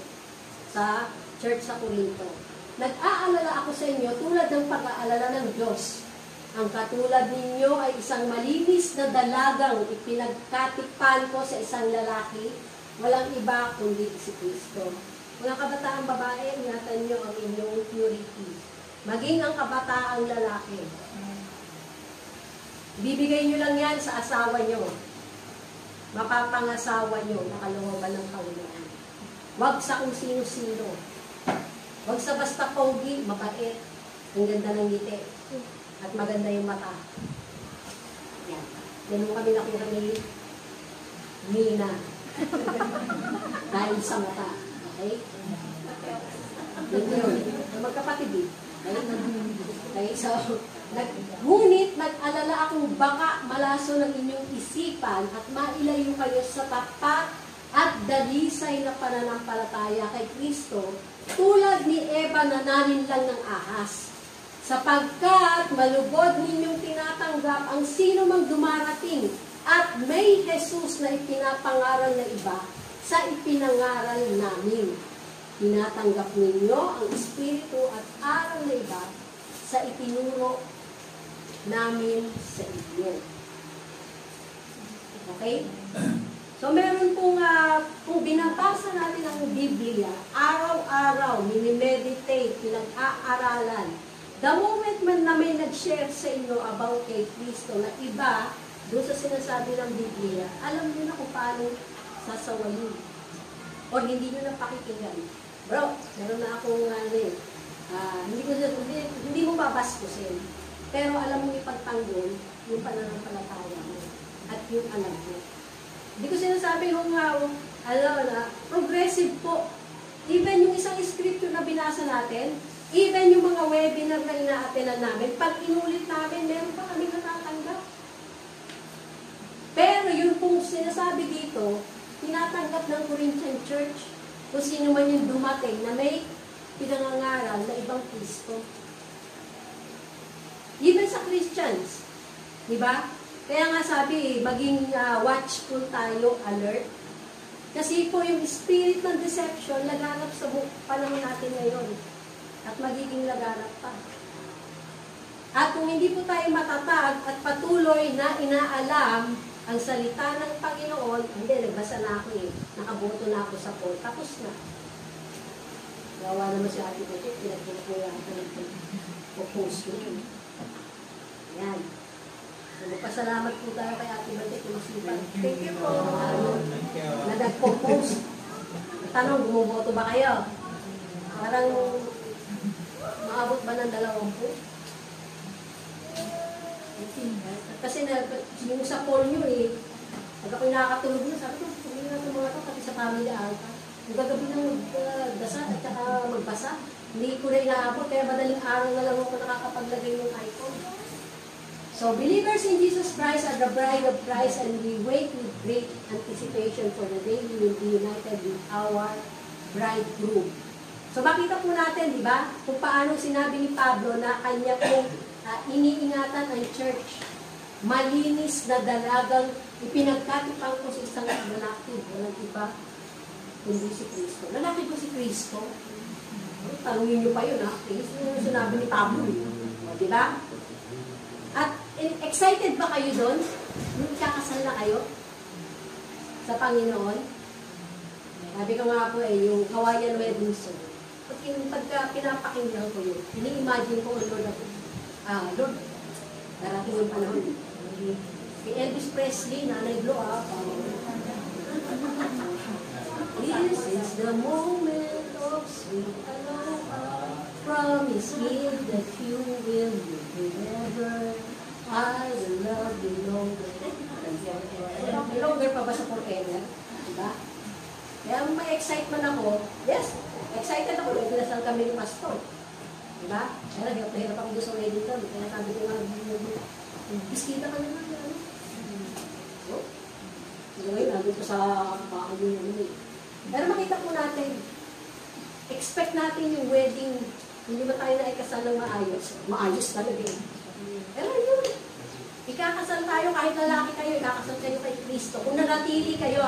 sa church sa Corinto. Nag-aalala ako sa inyo tulad ng pag-aalala ng Diyos. Ang katulad ninyo ay isang malinis na dalagang ipinagkatikpan ko sa isang lalaki, walang iba kundi si Kristo. Mga kabataang babae, ingatan nyo ang inyong purity. Maging ang kabataang lalaki. Bibigay nyo lang yan sa asawa nyo. Mapapangasawa nyo, nakalooban ng kaulaan. Huwag sa kung sino-sino. Huwag sa basta pogi, mabait. Ang ganda ng ngiti. At maganda yung mata. Yan. Yan mo kami nakuha ni Mina. Dahil sa mata. Okay? Yan yun. Magkapatid eh. Okay? So, ngunit nag-alala akong baka malaso ng inyong isipan at mailayo kayo sa tapat at dalisay na pananampalataya kay Kristo tulad ni Eva na naninlang ng ahas. Sapagkat malubod ninyong tinatanggap ang sino mang dumarating at may Jesus na ipinapangaral na iba sa ipinangaral namin. Tinatanggap ninyo ang Espiritu at aral na iba sa itinuro namin sa inyo. Okay? So, meron pong, kung binabasa natin ang Biblia, araw-araw, minimeditate, pinag-aaralan. The moment man na may nag-share sa inyo about kay Kristo na iba, doon sa sinasabi ng Biblia, alam niyo na kung paano sasawayin. O hindi niyo na pakikinggan. Bro, meron na akong hindi mo babaskusin. Pero alam mo ipagtanggol yung pananampalataya mo at yung alam mo. Hindi ko sinasabi kung progressive po. Even yung isang scripture na binasa natin, even yung mga webinar na ina-attenan namin, pag inulit namin, meron pa kami natatanggap. Pero yung pong sinasabi dito, tinatanggap ng Corinthian Church, kung sino man yung dumating na may pinangangaral na ibang Kristo. Even sa Christians. Diba? Kaya nga sabi, maging watchful tayo, alert. Kasi po yung spirit ng deception, laganap sa panahon natin ngayon. At magiging laganap pa. At kung hindi po tayo matatag at patuloy na inaalam ang salita ng Panginoon, hindi, nagbasa na ako eh. Nakaboto na ako sa poll. Tapos na. Gawa naman si Ate Bote, pinagpupuyan ko nag-post yun. Yan. So, magpasalamat po tayo kay Ate Bote kung masipan. Thank you po. Na nag-post. Tanong, bumuboto ba kayo? Parang maabot ba ng 20? Kasi yung sa poll nyo eh, pag ako'y nakakatulog na, sabi ko, tumingin na itong mga ito, pati sa family alta. Yung gagabi na magdasal at saka magbasa, hindi ko na inaabot, kaya madaling araw na lang ako nakakapaglagay ng icon. So, believers in Jesus Christ are the bride of Christ and we wait with great anticipation for the day we will be united with our bridegroom. So, makita po natin, di ba, kung paano sinabi ni Pablo na kanya pong iniingatan ang church. Malinis na dalagang ipinagkatipan ko sa isang lalaki. Walang iba, kundi si Kristo. Lalaki ko si Kristo. Tanungin niyo pa yun, ha? Kristo yung sinabi ni Pablo. Di ba? At excited ba kayo doon? Nung kakasal na kayo sa Panginoon? Sabi ko nga po yung Hawaiian wedding song. Pagka pinapakinggan ko yun, ini-imagine ko ang Lord ako. Lord, darating yung panahon. Si Elvis Presley, Nanay Glo, the moment of sweet aloha, promise me that you will live forever. I will love you longer. May longer pa ba sa forever? Diba? Kaya may excitement ako. Yes, excited ako. Pinasal kami ni Pastor. Diba? Kaya hirap na hirap ako doon sa wedding kami. Kaya sabi ko nga, biskita ka naman. So, ngayon, nandun ko sa bahay yun. Pero makita po natin, expect natin yung wedding, hindi ba tayo na ikasal ng maayos? Maayos talaga eh. Pero yun, ikakasal tayo kahit lalaki kayo, ikakasal kayo kay Kristo. Kung nanatili kayo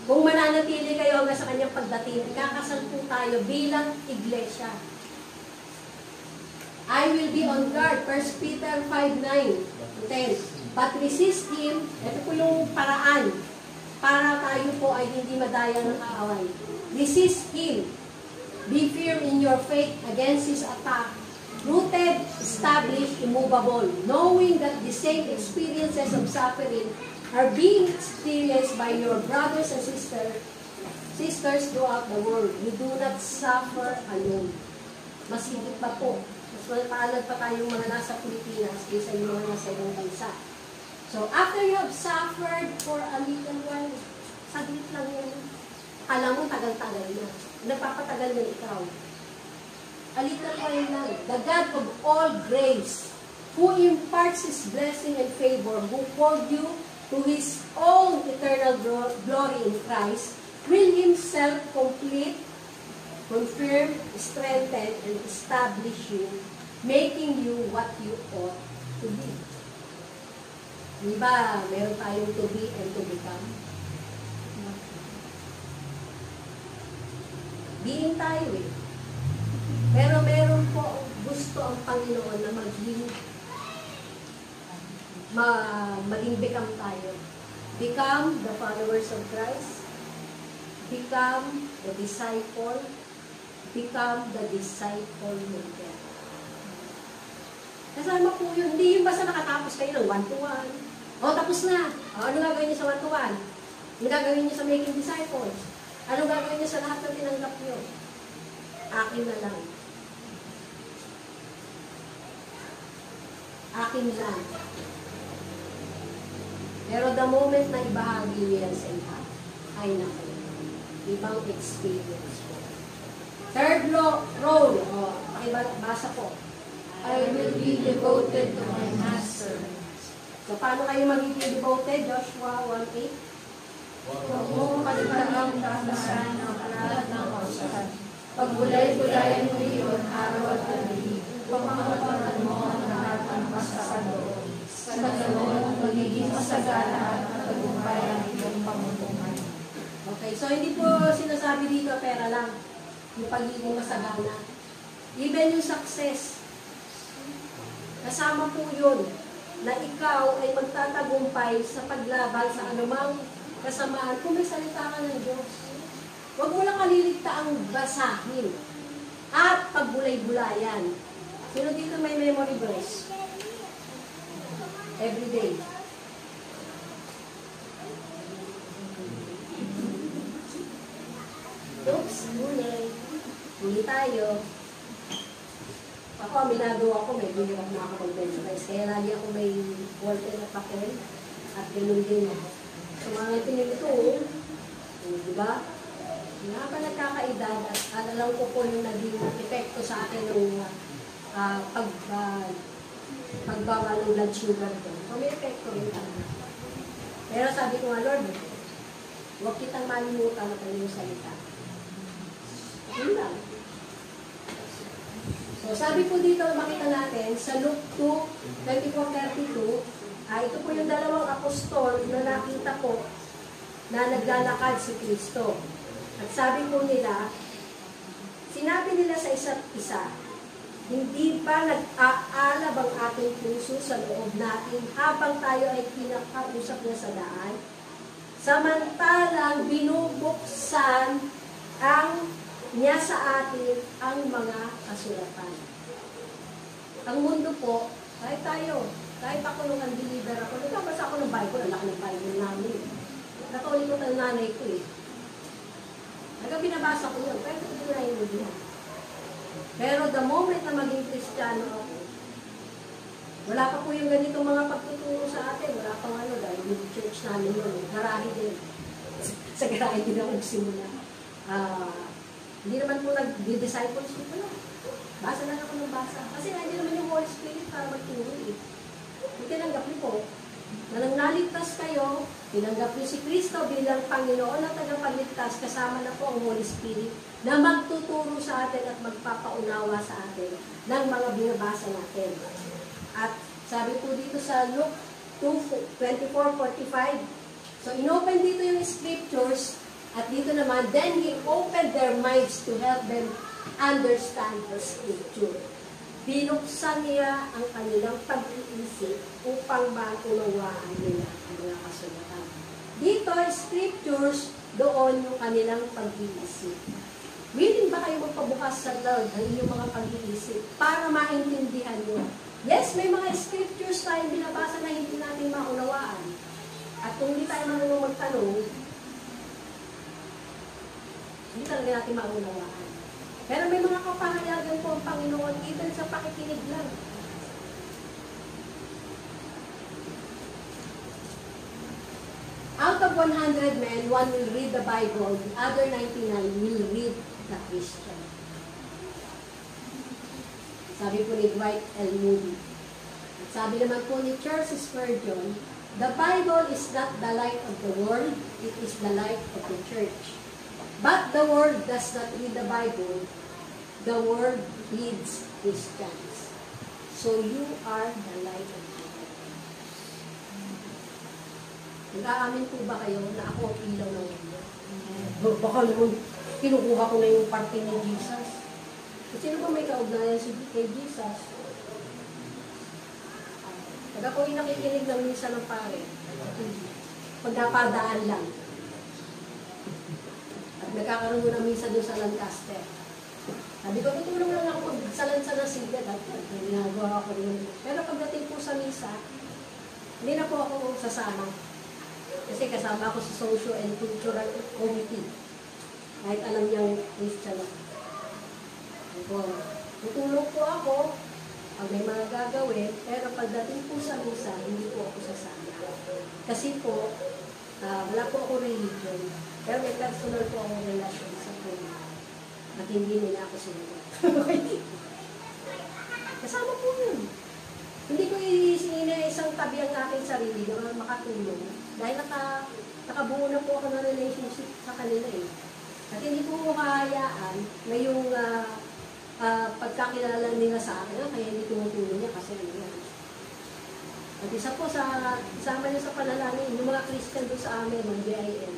kung mananatili kayo hanggang sa kanyang pagdating, ikakasal po tayo bilang iglesia. I will be on guard, 1 Peter 5:9-10. But resist him, ito po yung paraan, para tayo po ay hindi madaya ng kaaway. Resist him. Be firm in your faith against his attack. Rooted, established, immovable, knowing that the same experiences of suffering are being experienced by your brothers and sisters throughout the world. You do not suffer alone. Mas higit pa po. Mas malapalad pa tayong mga nasa Pilipinas kaysa yung mga nasa ibang bansa. So, after you have suffered for a little while, saglit lang yan. Alam mo, tagal-tagal na. Nagpapatagal na ikaw. A little while lang. The God of all grace, who imparts His blessing and favor, who called you to His own eternal glory in Christ, will Himself complete, confirm, strengthen, and establish you, making you what you ought to be. Diba, meron tayong to be and to become? Being tayo eh. Pero meron po gusto ang Panginoon na maging become tayo. Become the followers of Christ. Become the disciple. Become the disciple maker. Kasama po yun. Hindi yung basta nakatapos kayo ng 1-to-1. O, tapos na. O, ano gagawin niyo sa 1-to-1? Ano gagawin niyo sa making disciples? Ano gagawin niyo sa lahat ng tinanggap niyo? Akin na lang. Akin lang. Pero the moment na ibahagi niya sa iba, ay naku, ibang experience po. Third role, pakibasa po. I will be devoted to my master. So, paano kayo magiging devoted? Joshua 1:8. Huwag mo kaligtaang kahasan ang lahat ng kausahan. Pagbulay-bulayan mo iyon araw at gabi, pagmamataran mo ang lahat ng pasakalo. Sa ganoon, magiging masagana at tagumpay ang iyong pamumuhay. Okay, so hindi po sinasabi dito pera lang, yung pagiging masagana. Even yung success, kasama po yun, na ikaw ay magtatagumpay sa paglaban sa anumang kasamaan kung may salita ka ng Diyos. Huwag mo lang kaliligtaang basahin at pagbulay-bulayan. Sino dito may memory verse? Every day. Oops, bulay. Huli tayo. Ako, aminado ako, may hindi ako makakapag-memorize. Kaya lagi ako may water na papel at ganun din ako. So, mga tingin ito, di ba? Nga pa nagkakaedad at alam ko po yung naging epekto sa akin ng pagbaba ng blood sugar ko. So, may epekto rin talaga. Pero sabi ko nga, Lord, huwag kitang malimutan na kanyang salita. Yun lang. So, sabi po dito, makita natin, sa Luke 2:24-32, ito po yung dalawang apostol na nakita po na naglalakad si Kristo. At sabi po nila, sinabi nila sa isa't isa, hindi ba nag-aalab ang ating puso sa loob natin habang tayo ay pinakausap niya sa daan? Samantalang binubuksan niya sa atin ang mga kasulatan. Ang mundo po, kahit ako nung deliver ako, nagkabasa ako ng Bible, ang laki ng Bible namin. Katoliko ng nanay ko eh. Pagka binabasa ko yun, pwede ko na yun din. Pero the moment na maging Kristiyano ako, wala pa po yung ganitong mga pagtuturo sa atin. Wala pang ano, dahil yung church namin yun, garahe din. Sa garahe din ako nagsimula. Hindi naman po nag-discipleship ko lang. Basa lang ako ng basa. Kasi hindi naman yung Holy Spirit para magturo eh. Tinanggap niyo po, na nang naligtas kayo, tinanggap niyo si Kristo bilang Panginoon at tagapagligtas, kasama na po ang Holy Spirit na magtuturo sa atin at magpapaunawa sa atin ng mga binabasa natin. At sabi po dito sa Luke 2:24-45, so inopen dito yung scriptures, at dito naman, then He opened their minds to help them understand the scripture. Binuksan niya ang kanilang pag-iisip upang maunawaan nila ang mga kasulatan. Dito, scriptures, doon yung kanilang pag-iisip. Willing ba kayo magpabukas sa Lord ng inyong mga pag-iisip para maintindihan nyo? Yes, may mga scriptures tayong binabasa na hindi natin maunawaan. At kung hindi tayo marunong magtanong, hindi talaga natin maunawaan. Pero may mga kapahayagan po ang Panginoon, even sa pakikinig lang. Out of 100 men, one will read the Bible, the other 99 will read the Christian. Sabi po ni Dwight L. Moody. At sabi naman po ni Charles Spurgeon, the Bible is not the light of the world, it is the light of the church. But the world does not read the Bible, the world reads Christians. So you are the light of the world. Nag-aamin po ba kayo na ako ang ilaw ng mundo? Baka naman, kinukuha ko na yung parte ni Jesus. Sino ba may kaugnayan kay Jesus? Pag ako yung nakikinig ng misa ng pare, pag napadaan lang, at nagkakaroon ko ng misa doon sa Lancaster, sabi ko, tutulong lang ako magsalansa ng sigat at ginagawa ko rin. Pero pagdating po sa misa, hindi na po ako sasama. Kasi kasama ako sa Social and Cultural Committee. Kahit alam niyang Christian ako. Tutulong po ako pag may mga gagawin, pero pagdating po sa misa, hindi po ako sasama. Kasi po, wala po ako religion, pero may personal po akong relasyon sa Panginoon. At hindi nila ako sinunod. Kasama po yun. Hindi ko iisingin na isang tabi ang aking sarili na makatulong. Dahil nakabuo na po ako ng relationship sa kanila eh. At hindi po mo kahayaan na yung pagkakilala nila sa akin, kaya hindi tumutulong niya kasi ano yan. At isa po isama niya sa panalangin, yung mga Christian doon sa amin, ng BIN,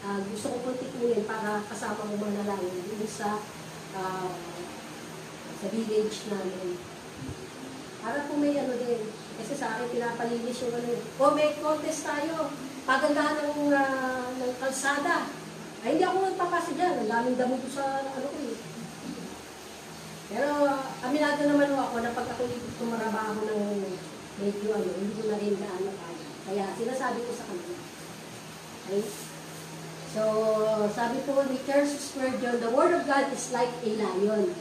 gusto ko pong tikunin para kasama mo mga nalangin doon sa village namin. Para po may ano din, kasi sa akin pinapalinis yung ano, may contest tayo, pagandahan ng kalsada. Ay, hindi ako nagpapasa dyan, ang daming damo ko sa ano ko eh. Pero aminado naman ako na pag ako tumarabaho ng medyo ano, hindi ko na rin gaano kaya. Kaya sinasabi ko sa kanila. Okay? So, sabi po ni Charles Spurgeon, the Word of God is like a lion.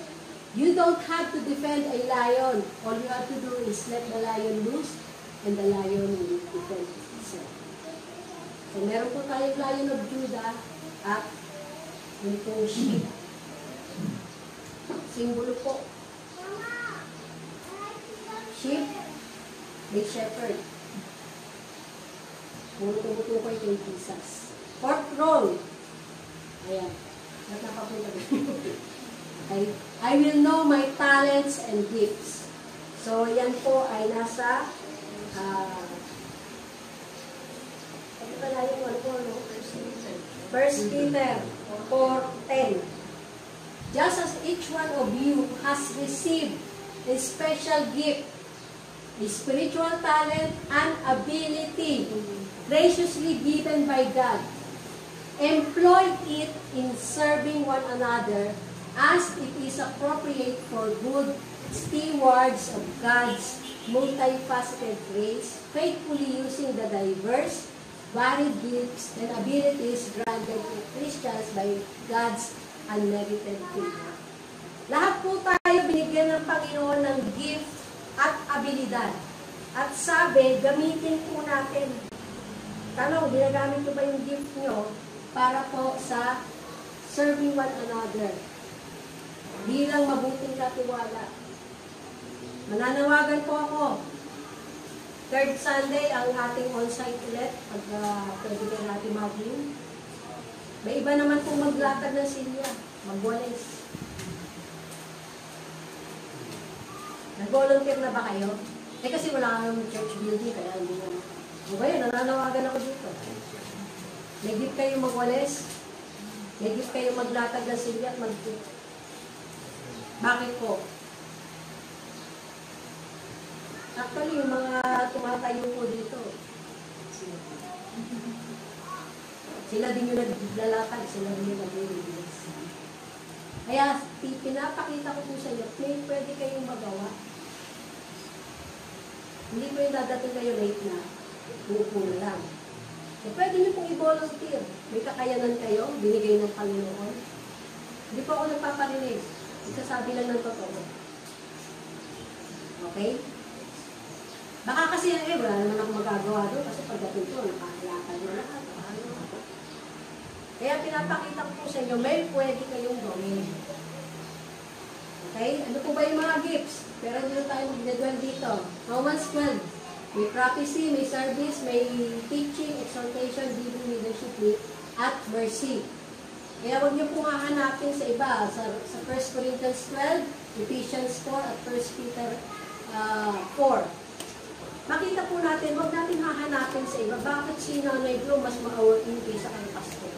You don't have to defend a lion. All you have to do is let the lion loose and the lion will defend itself. So, meron po tayong Lion of Judah at itong sheep. Simbolo po. Sheep, may shepherd. Puro tumutukoy kay Jesus. Fourth role. Ayan. Natapapunta ko. Okay. I will know my talents and gifts. So, yan po ay nasa ano pala yung ano po, no? 1 Peter 4:10. Just as each one of you has received a special gift, a spiritual talent, and ability graciously given by God, employ it in serving one another as it is appropriate for good stewards of God's multifaceted grace, faithfully using the diverse varied gifts and abilities granted to Christians by God's unmerited favor. Lahat po tayo binigyan ng Panginoon ng gift at abilidad. At sabi, gamitin po natin. Tanong, ginagamit ko ba yung gift nyo para po sa serving one another? Bilang mabuting katiwala. Mananawagan po ako. Third Sunday, ang ating on-site ulit, pag pwede kayo natin mag-in. May iba naman pong maglatag ng silya, magwalis. Nag-volunteer na ba kayo? Eh kasi wala kang church building, kaya hindi naman. O ba yun, nananawagan ako dito. May gift kayo magwalis, may gift kayo maglatag ng silya at mag-gift. Bakit po? Actually, yung mga tumatayo po dito, sila din yung naglalatag, sila din yung nag-release. Kaya, pinapakita ko po sa iyo, may pwede kayong magawa. Hindi po yung dadating kayo late na, uupo na lang. So, pwede nyo pong i-volunteer. May kakayanan kayo, binigay ng Panginoon. Hindi po ako nagpaparinig. Isasabi lang ng totoo. Okay? Baka kasi wala naman ako magagawa doon kasi pagdating ko, nakakayakad na lahat. Kaya pinapakita ko po sa inyo, may pwede kayong gawin. Okay? Ano po ba yung mga gifts? Pero hindi tayo mag-dwell dito. Romans 12. May prophecy, may service, may teaching, exhortation, giving, leadership, at mercy. Kaya huwag niyo pong hahanapin sa iba. Sa 1 Corinthians 12, Ephesians 4, at 1 Peter 4. Makita po natin, huwag natin hahanapin sa iba. Bakit si Nanay Glo mas ma-working kaysa kay Pastor?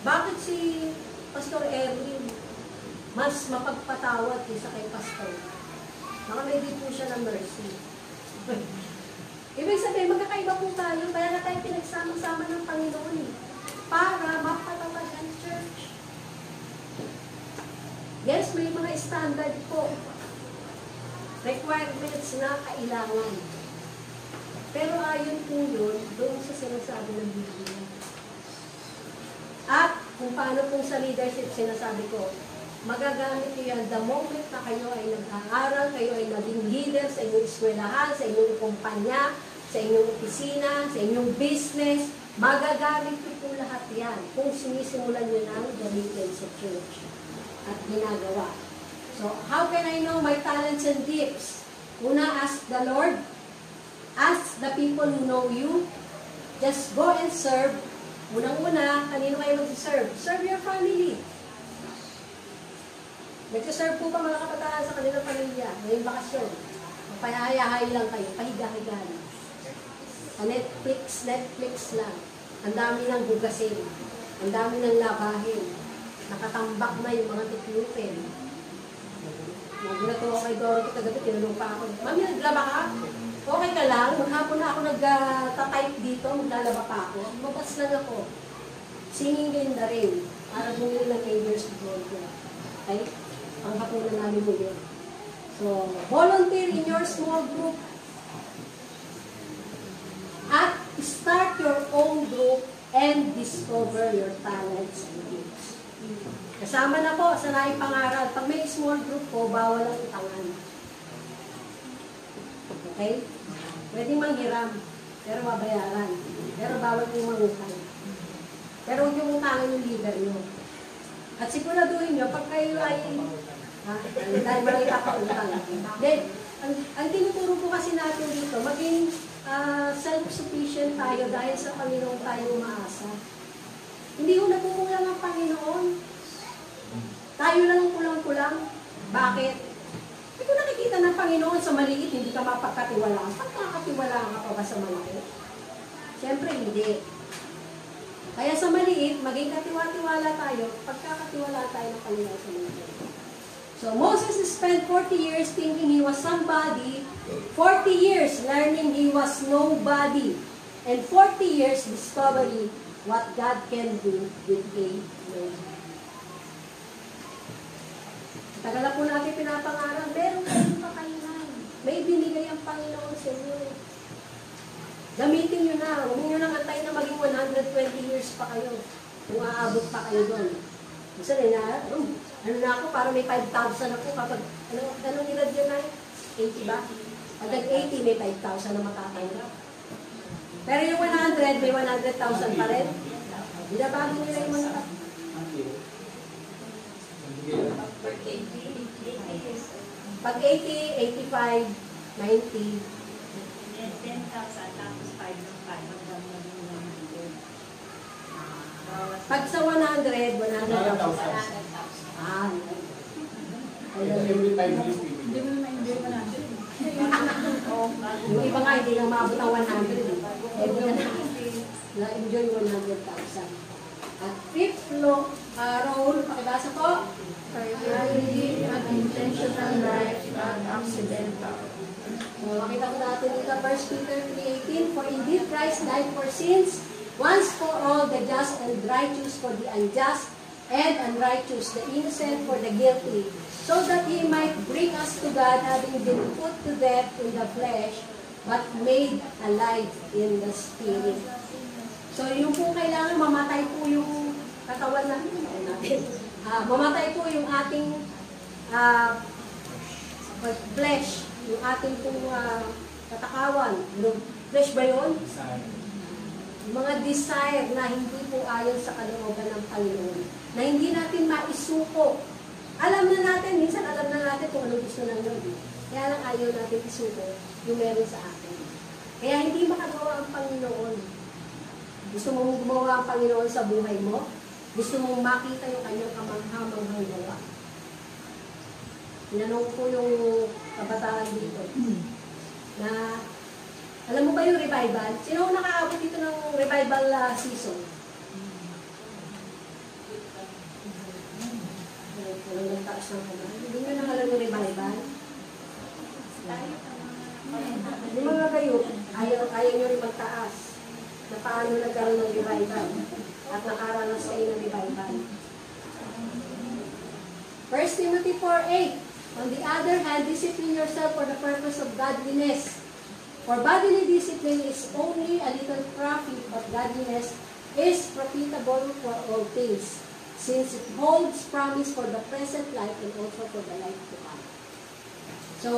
Bakit si Pastor Erwin mas mapagpatawad kaysa kay Pastor? Baka may din po siya ng mercy. Ibig sabihin, magkakaiba po tayo, kaya na tayo pinagsama-sama ng Panginoon para mapatawad ang church. Yes, may mga standard po. Requirements na kailangan. Pero ayon po yun, doon sa sinasabi ng Biblia. At kung paano po sa leadership sinasabi ko, magagamit niyo yan the moment na kayo ay nag-aaral, kayo ay naging leader sa inyong eskwelahan, sa inyong kumpanya, sa inyong opisina, sa inyong business, magagamit niyo po lahat yan kung sinisimulan niyo nang gamitin sa church at ginagawa. So, how can I know my talents and gifts? Una, ask the Lord. Ask the people who know you. Just go and serve. Unang-una, kanino kayo mag-serve? Serve your family. Nag-serve po pa mga kabataan sa kanilang pamilya. Ngayong bakasyon. Payayahay lang kayo. Pahiga-higa lang. Netflix lang. Ang dami ng bugasin. Ang dami ng labahin. Nakatambak na yung mga tiklupin. Nagulat ko kay Dorothy kagabi, tinulong pa ako. Mami, naglaba ka? Okay ka lang? Maghapon na ako nag-type dito, maglalaba pa ako. Mabas lang ako. Singing din na rin. Para bumili ng neighbors gold. Okay? Ang hapunan namin mo yun. So, volunteer in your small group. At start your own group and discover your talents and gifts. Kasama na po sa naipangaral. Pag may small group po, bawal ang utangan. Okay? Pwede manghiram, pero mabayaran. Pero bawal yung mangutang. Pero huwag yung utangan yung leader nyo. At siguraduhin nyo, pag kayo ay dahil malita pa utang. Then, ang tinuturo po kasi natin dito, maging self-sufficient tayo dahil sa Panginoon tayo umaasa. Hindi ko nagkukulang ang Panginoon. Tayo lang kulang-kulang. Bakit? Hindi ko nakikita ng Panginoon sa maliit, hindi ka mapagkatiwalaan. Pagkakatiwalaan ka pa ba sa malaki? Siyempre, hindi. Kaya sa maliit, maging katiwa-tiwala tayo, pagkakatiwala tayo ng Panginoon sa maliit. So, Moses spent 40 years thinking he was somebody, 40 years learning he was nobody, and 40 years discovering what God can do with a nobody. Tagal na po natin pinapangarang, meron kayong kakayanan. May binigay ang Panginoon sa inyo. Gamitin nyo na. Huwag nyo nang antay na maging 120 years pa kayo. Kung aabot pa kayo doon. Minsan ano na ako, para may 5,000 ako kapag, anong edad yun na? 80 ba? Pag nag-80, may 5,000 na matatanggap. Pero yung 100, may 100,000 pa rin. Binabago nila yung mga pag 80, 85, 90, 10,000 tapos 5 ng 5 hanggang maging 100. pag sa 100, 100,000. Ah, Every 5 years, Hindi mo naman enjoy mo natin. yung iba nga, hindi na maabot ang 100. Eh, na-enjoy 100,000. At fifth role, pakibasa po. Priority and intentional right, not accidental. So, makita ko natin dito, 1 Peter 3:18, for indeed Christ died for sins, once for all, the just and righteous for the unjust, and unrighteous, the innocent for the guilty, so that He might bring us to God, having been put to death in the flesh, but made alive in the Spirit. So, yung po kailangan mamatay po yung katawan natin. Mamatay po yung ating flesh, yung ating pong katakawan. Yung flesh ba yun? Yung mga desire na hindi po ayon sa kalooban ng Panginoon. Na hindi natin maisuko. Alam na natin, minsan alam na natin kung anong gusto ng Lord. Kaya lang ayaw natin isuko yung meron sa atin. Kaya hindi makagawa ang Panginoon. Gusto mong gumawa ang Panginoon sa buhay mo? Gusto mong makita yung kanyang kamangha-manghang gawa? Tinanong ko yung kabataan dito na, alam mo ba yung revival? Sino ang nakaabot dito ng revival season? Walang nagtaas ng kamay. Hindi nyo nang alam yung revival? Yung mga kayo, ayaw nyo rin magtaas na paano nagkaroon ng revival at nakaranas kayo ng revival. 1 Timothy 4:8, on the other hand, discipline yourself for the purpose of godliness. For bodily discipline is only a little profit, but godliness is profitable for all things, since it holds promise for the present life and also for the life to come. So,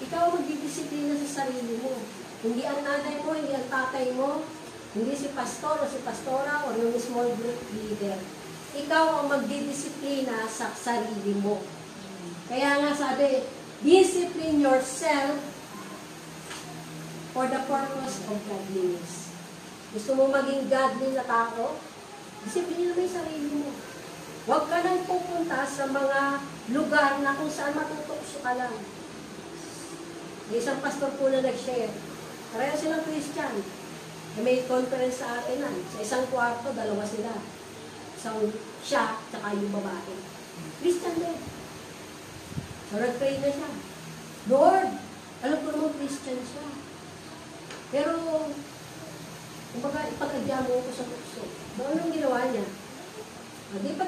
ikaw magdidisiplina sa sarili mo. Hindi ang nanay mo, hindi ang tatay mo, hindi si pastor o si pastora o yung small group leader. Ikaw ang magdidisiplina sa sarili mo. Kaya nga sabi, discipline yourself for the purpose of godliness. Gusto mo maging godly na tao? Disiplina mo yung sarili mo. Huwag ka nang pupunta sa mga lugar na kung saan matutukso ka lang. May isang pastor po na nag-share. Pareho silang Christian. May conference sa atin sa isang kwarto, dalawa sila. Isang siya, tsaka yung babae. Christian din. So, nag-pray na siya. Lord, alam ko naman Christian siya. Pero, kumbaga, ipag-adya mo ko sa tukso. Doon ang ginawa niya. Di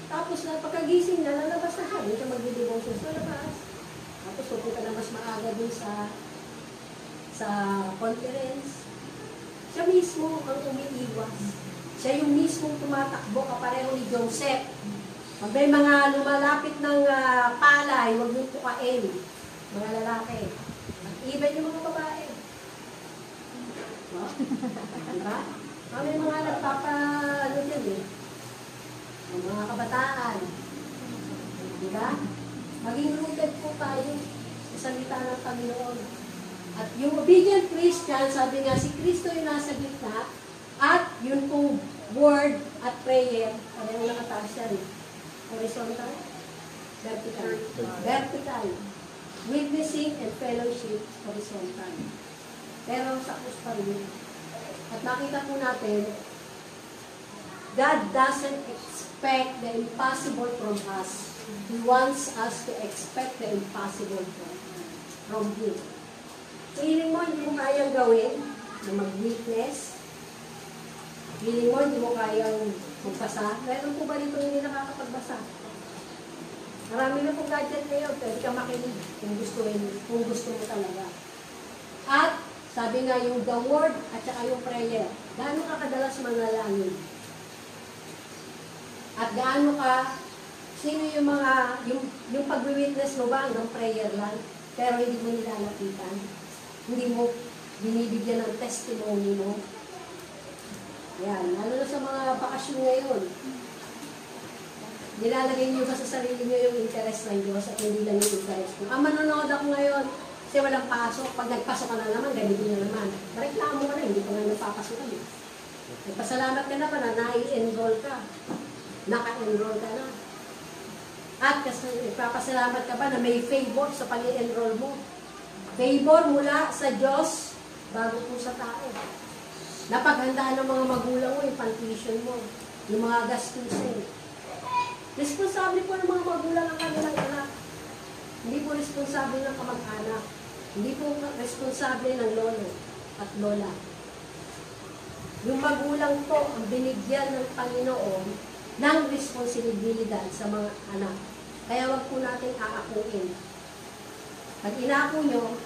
tapos na, pagkagising niya, lalabas na siya. Hindi siya mag-devotion sa labas. Tapos, pupunta na mas maaga dun sa conference. Siya mismo ang umiiwas. Siya yung mismong tumatakbo kapareho ni Joseph. Pag may mga lumalapit ng palay, huwag yung tukain. Mga lalaki. At even yung mga babae. No? Diba? May mga ano dyan eh. Yung mga kabataan. Diba? Maging rooted po tayo sa salita ng Panginoon. At yung obedient Christian, sabi nga, si Kristo yung nasa gitna, at yun pong word at prayer, ano yung nakataas yan? Horizontal? Vertical. Vertical. Witnessing and fellowship, horizontal. Pero sa krus pa rin. At makita po natin, God doesn't expect the impossible from us. He wants us to expect the impossible from Him. Feeling mo, hindi mo kayang gawin na mag-witness. Feeling mo, hindi mo kayang magbasa. Meron po ba dito hindi nakakapagbasa? Marami na pong gadget ngayon. Pwede ka makinig kung gusto mo talaga. At Sabi nga yung the word at saka yung prayer. Gaano ka kadalas manalangin? At gaano ka, sino yung mga, yung pag-witness mo ba hanggang prayer lang, pero hindi mo nilalapitan? Hindi mo binibigyan ng testimony mo? Yan, lalo na sa mga bakasyon ngayon. Nilalagay niyo ba sa sarili niyo yung interest ng Diyos at hindi lang yung interest mo? Manonood ako ngayon kasi walang pasok. Pag nagpasok ka na naman, ganito na naman. Reklamo ka na, hindi pa nga nagpapasok ka. Nagpasalamat ka na pa na nai-enroll ka. Naka-enroll ka na. At kasi nagpapasalamat ka ba na may favor sa pag-i-enroll mo. Favor mula sa Diyos bago po sa tao. Napaghandaan ng mga magulang mo, yung tuition mo, yung mga gastusin. Responsable po ng mga magulang ang kanilang anak. Hindi po responsable ng kamag-anak. Hindi po responsable ng lolo at lola. Yung magulang po ang binigyan ng Panginoon ng responsibilidad sa mga anak. Kaya wag po natin aakuin. Pag inaako nyo,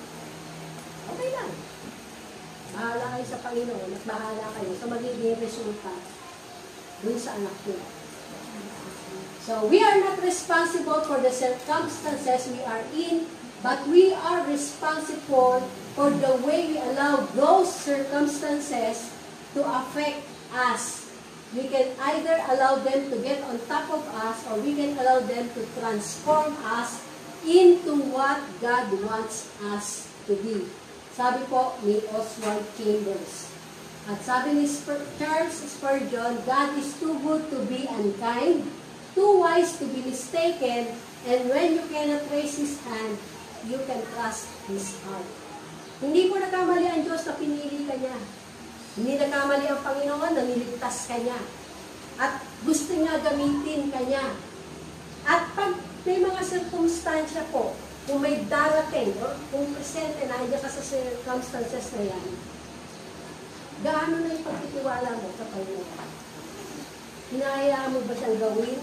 okay lang. Bahala kayo sa Panginoon at bahala kayo sa magiging resulta dun sa anak nyo. So, we are not responsible for the circumstances we are in, but we are responsible for the way we allow those circumstances to affect us. We can either allow them to get on top of us, or we can allow them to transform us into what God wants us to be. Sabi po ni Oswald Chambers. At sabi ni Charles Spurgeon, God is too good to be unkind, too wise to be mistaken, and when you cannot raise His hand, you can trust His heart. Hindi po nagkamali ang Diyos na pinili ka niya. Hindi nagkamali ang Panginoon na niligtas ka niya. At gusto niya gamitin ka niya. At pag may mga sirkumstansya po, kung may darating, o kung presente na ka sa circumstances na yan, gaano na yung pagtitiwala mo sa Panginoon? Hinahayaan mo ba siyang gawin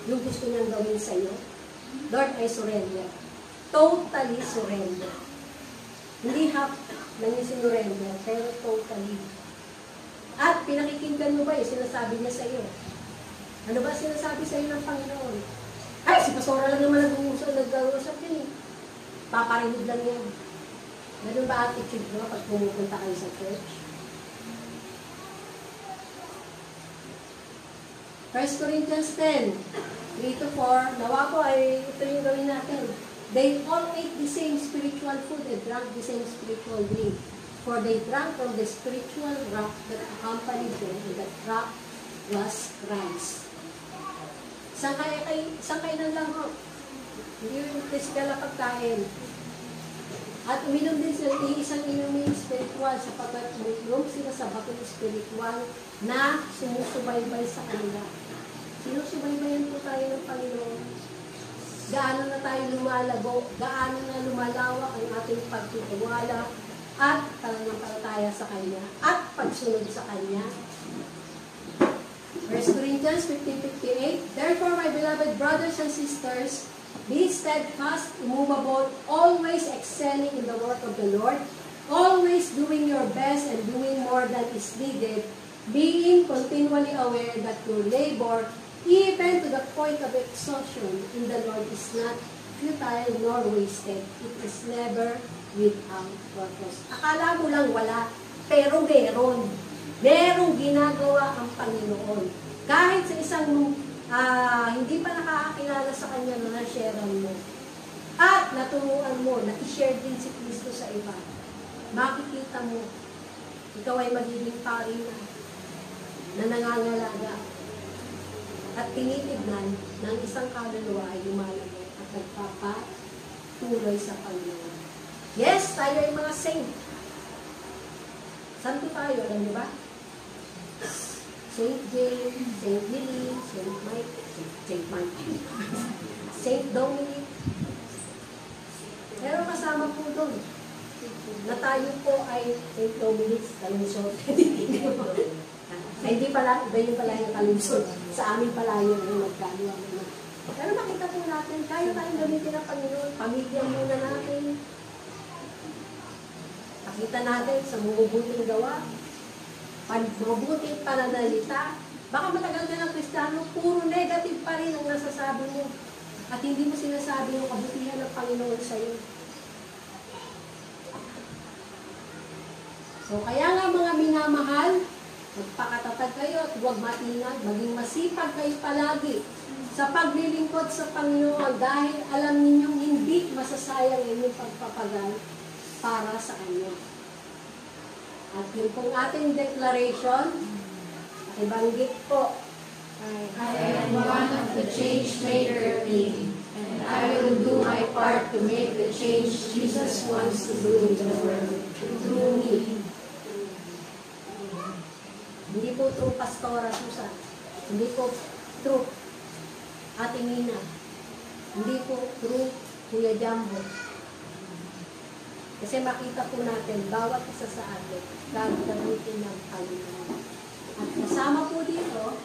yung gusto niyang gawin sa iyo? Lord, I surrender. Totally surrender. Hindi half lang yung sinurrender, pero totally. At pinakikinggan mo ba yung sinasabi niya sa iyo? Ano ba sinasabi sa iyo ng Panginoon? Ay, si Pastora lang naman nag-uusap din eh. Paparinig lang yan. Ganun ba attitude mo pag pumupunta kayo sa church? 1 Corinthians 10, 3-4, nawa po ay ito yung gawin natin. They all ate the same spiritual food and drank the same spiritual drink. For they drank from the spiritual rock that accompanied them, and that rock was Christ. Saan kayo nang lang ho? Hindi yung physical na pagkain. At uminom din sila isang inumin spiritual sapagkat uminom sila sa batong spiritual na sumusubaybay sa kanila. Sinusubaybayan po tayo ng Panginoon. Gaano na tayo lumalago, gaano na lumalawak ang ating pagtitiwala at pananampalataya sa Kanya at pagsunod sa Kanya. 1 Corinthians 15:58, Therefore, my beloved brothers and sisters, be steadfast, immovable, always excelling in the work of the Lord, always doing your best and doing more than is needed, being continually aware that your labor, even to the point of exhaustion in the Lord, is not futile nor wasted. It is never without purpose. Akala mo lang wala, pero meron. Merong ginagawa ang Panginoon. Kahit sa isang hindi pa nakakakilala sa Kanya na na-sharean mo. At naturuan mo na i-share din si Kristo sa iba. Makikita mo, ikaw ay magiging pari na nangangalaga. At tinitignan ng isang kaluluwa ay lumalago at nagpapatuloy sa Panginoon. Yes, tayo ay mga saint. Santo tayo, alam niyo ba? Saint James, Saint Lily, Saint Mike, Saint Dominic. Pero kasama po doon na tayo po ay Saint Dominic, kalusot. Hindi pala, iba yung pala yung kalusot. Sa amin pala yun yung magkaluwa muna. Pero makita po natin, kaya tayong gamitin ng Panginoon. Pamilya muna natin. Nakita natin sa mabubuting gawa, mabubuting pananalita, baka matagal ka ng Kristiyano, puro negative pa rin ang nasasabi mo. At hindi mo sinasabi yung kabutihan ng Panginoon sa iyo. So, kaya nga mga minamahal, magpakatatag kayo at huwag maingay, maging masipag kayo palagi sa paglilingkod sa Panginoon dahil alam ninyong hindi masasayang inyong pagpapagal para sa Kanya. At yun pong ating declaration, ibanggit po, I am one of the change maker in, and I will do my part to make the change Jesus wants to do in the world through me. Hindi po true Pastora Susan, hindi po true Ate Nina, hindi po true Kuya Jambo. Kasi makita po natin, bawat isa sa atin, gagamitin ng Panginoon. At kasama po dito,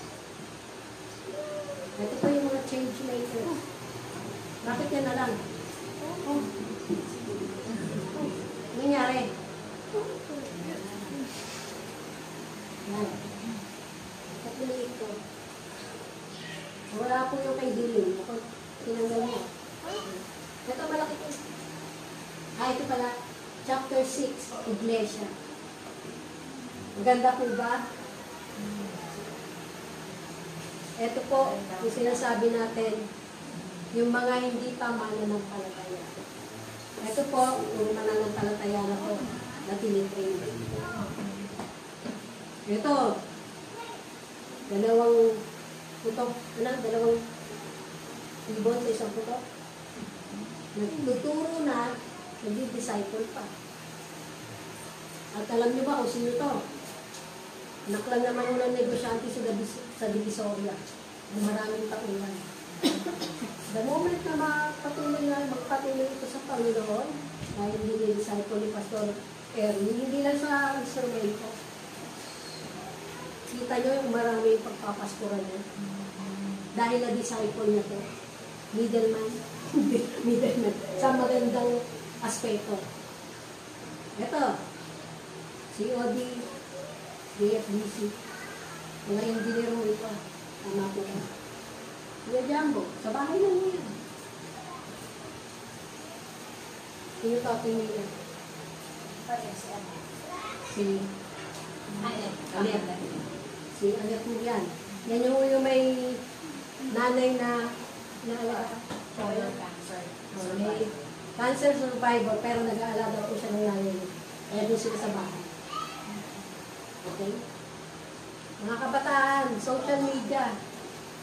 ito po yung mga change maker. Bakit yan na lang? Oh. Nangyari? Yan. Katlilit ko. Wala po yung kay Dilim. Ako, tinanggal mo. Ito malaki po. Ito pala. Chapter 6, Iglesia. Maganda po ba? Ito po, yung sinasabi natin, yung mga hindi pa mananampalataya. Ito po, yung mananampalataya na po, na tinitrain. Ito, dalawang putok, dalawang ibon sa isang putok. Nagtuturo na, nag-disciple pa. At alam niyo ba kung sino to? Anak lang naman ng negosyante sa Divisoria. Ang maraming tauhan. The moment na magpatuloy ito sa Panginoon, dahil hindi disciple ni Pastor Ernie, hindi lang sa survey ko. Kita nyo yung maraming pagpapastoran niya. Dahil na-disciple niya to. Middleman. Middleman. Sa magandang aspeto. Ito. COD, DFDC. Mga engineer mo ito. Tama po ka. Kuya Jambo, sa bahay lang mo yan. Sino to pinili? Si Alet. Si Alet mo yan. Yan yung may nanay na naalaga. May cancer survivor, pero nag-aalaga po siya ng nanay niya. Kaya doon sila sa bahay. Okay? Mga kabataan, social media.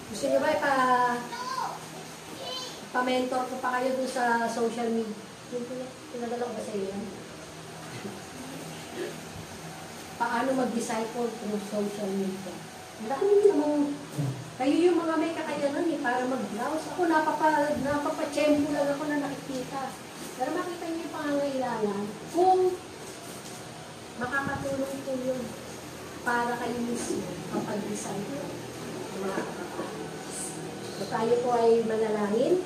Gusto nyo ba pa-mentor ko pa kayo doon sa social media? Pinadala ko ba sa iyo? Paano mag-disciple through social media? Marami namang, kayo yung mga may kakayanan para mag-browse. Ako napapa-tsempo lang ako na nakikita. Pero makita niyo yung pangangailangan kung makakatulong po yun para kayo mismo kapag-disciple. Mga kapatid. So tayo po ay manalangin.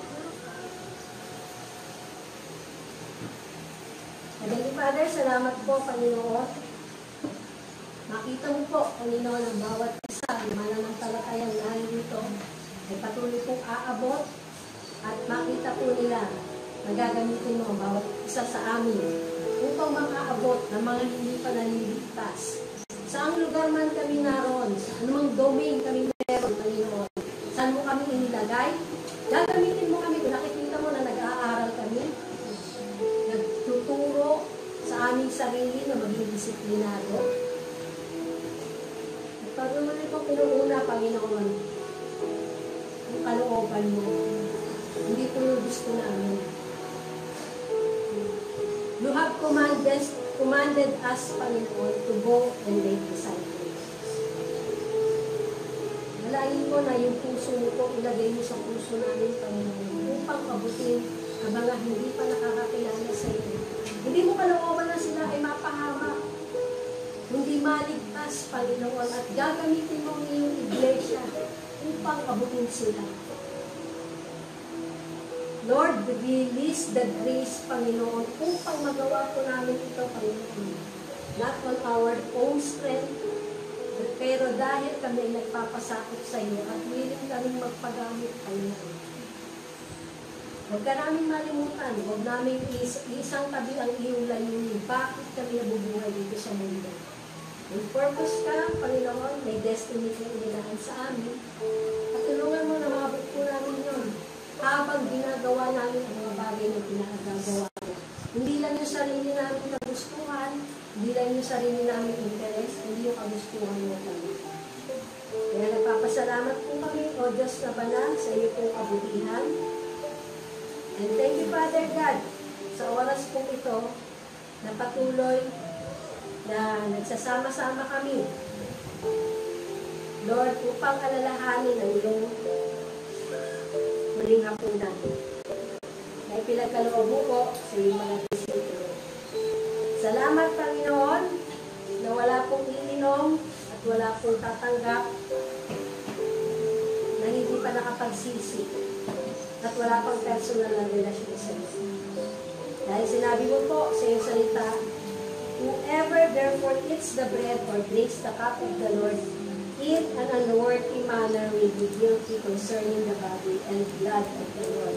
Heavenly Father, salamat po, Panginoon. Makita mo po, Panginoon, ang bawat isa, yung mananampalatayang narito, ay patuloy pong aabot at makita po nila na gagamitin mo ang bawat isa sa amin upang makaabot ng mga hindi pa naliligtas. Saang lugar man kami naroon, sa anumang domain kami meron, Panginoon, saan mo kami inilagay, gagamitin mo kami. Kung nakikita mo na nag-aaral kami, nagtuturo sa aming sarili na maging disiplinado. At pagkaman ito pinuuna, Panginoon, ang kalooban mo. Hindi po yung gusto namin. You have commanded us, Panginoon, to go and make disciples. Nalain ko na yung puso mo po, ilagay mo sa puso namin, Panginoon, upang abutin ang mga hindi pa nakakakilala sa iyo. Hindi mo kalooban na sila ay mapahamak, hindi maligtas, Panginoon, at gagamitin mo ang iyong iglesia upang abutin sila. Lord, release the grace, Panginoon, upang magawa po namin ito, Panginoon. Not on our own strength, pero dahil kami ay nagpapasakot sa iyo at willing kaming magpagamit, Panginoon. Huwag ka namin malimutan, huwag namin isang tabi ang iyong layunin. Bakit kami nabubuhay dito sa mundo? May purpose ka, Panginoon, may destiny ka inilaan sa amin. At tulungan mo na mabot po namin yun habang ginagawa namin ang mga bagay na ginagawa mo. Hindi lang yung sarili namin kagustuhan, hindi lang yung sarili namin interest, hindi yung kagustuhan mo kami. Kaya nagpapasalamat po kami, O Diyos na banal, sa iyo pong kabutihan. And thank you, Father God, sa oras po ito na patuloy na nagsasama-sama kami. Lord, upang alalahanin ang iyong muling hapunan. Na ipinagkaloob mo po sa iyong mga disipulo. Salamat, Panginoon, na wala pong iinom at wala pong tatanggap na hindi pa nakapagsisi at wala pang personal na relasyon sa iyo. Dahil sinabi mo po sa iyong salita, whoever therefore eats the bread or drinks the cup of the Lord, in an unworthy manner will be guilty concerning the body and blood of the Lord.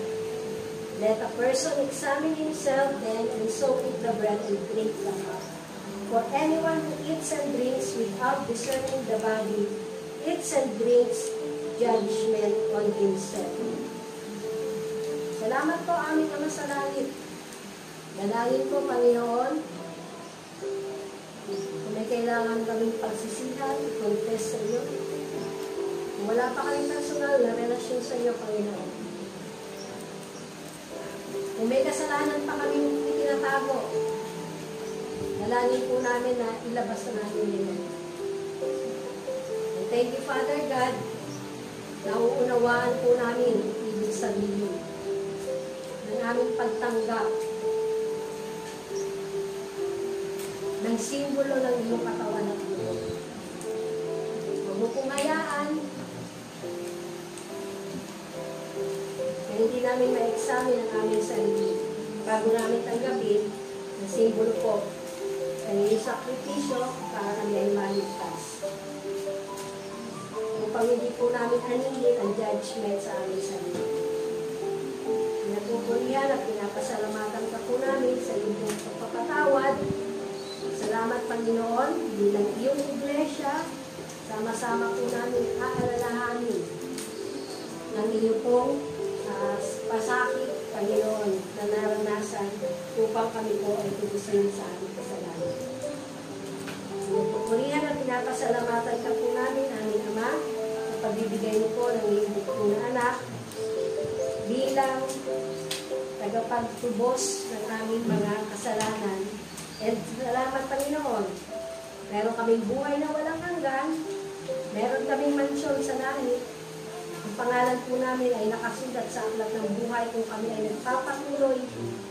Let a person examine himself then, and so eat the bread and drink the cup. For anyone who eats and drinks without discerning the body, eats and drinks judgment on himself. Salamat po aming Ama sa langit. Dalangin po, Panginoon, kung may kailangan kaming pagsisihan, i-confess sa iyo. Kung wala pa kaming personal na relasyon sa iyo, Panginoon. Kung may kasalanan pa kaming itinatago, dalangin po namin na ilabas na namin nila. And thank you, Father God, na uunawaan po namin ibig sabihin ng aming pagtanggap ng simbolo ng iyong katawan at dugo. Huwag mo pong hayaan na hindi namin ma-examine ang aming sarili bago namin tanggapin ang simbolo po ng iyong sakripisyo para kami ay maligtas. Upang hindi po namin aningin ang judgment sa aming sarili. Pinagpupurihan at pinapasalamatan ka po namin sa iyong pagpapatawad. Salamat, Panginoon, bilang iyong iglesia, sama-sama po namin aalalahanin ng iyong pong pasakit, Panginoon, na naranasan upang kami po ay tubusin sa aming kasalanan. Pinagpupurihan at pinapasalamatan ka po namin, aming Ama, sa pagbibigay mo po ng iyong bukong na anak bilang tagapagtubos ng aming mga kasalanan. And salamat, Panginoon. Meron kaming buhay na walang hanggan. Meron kaming mansyon sa langit. Ang pangalan po namin ay nakasulat sa aklat ng buhay kung kami ay nagpapatuloy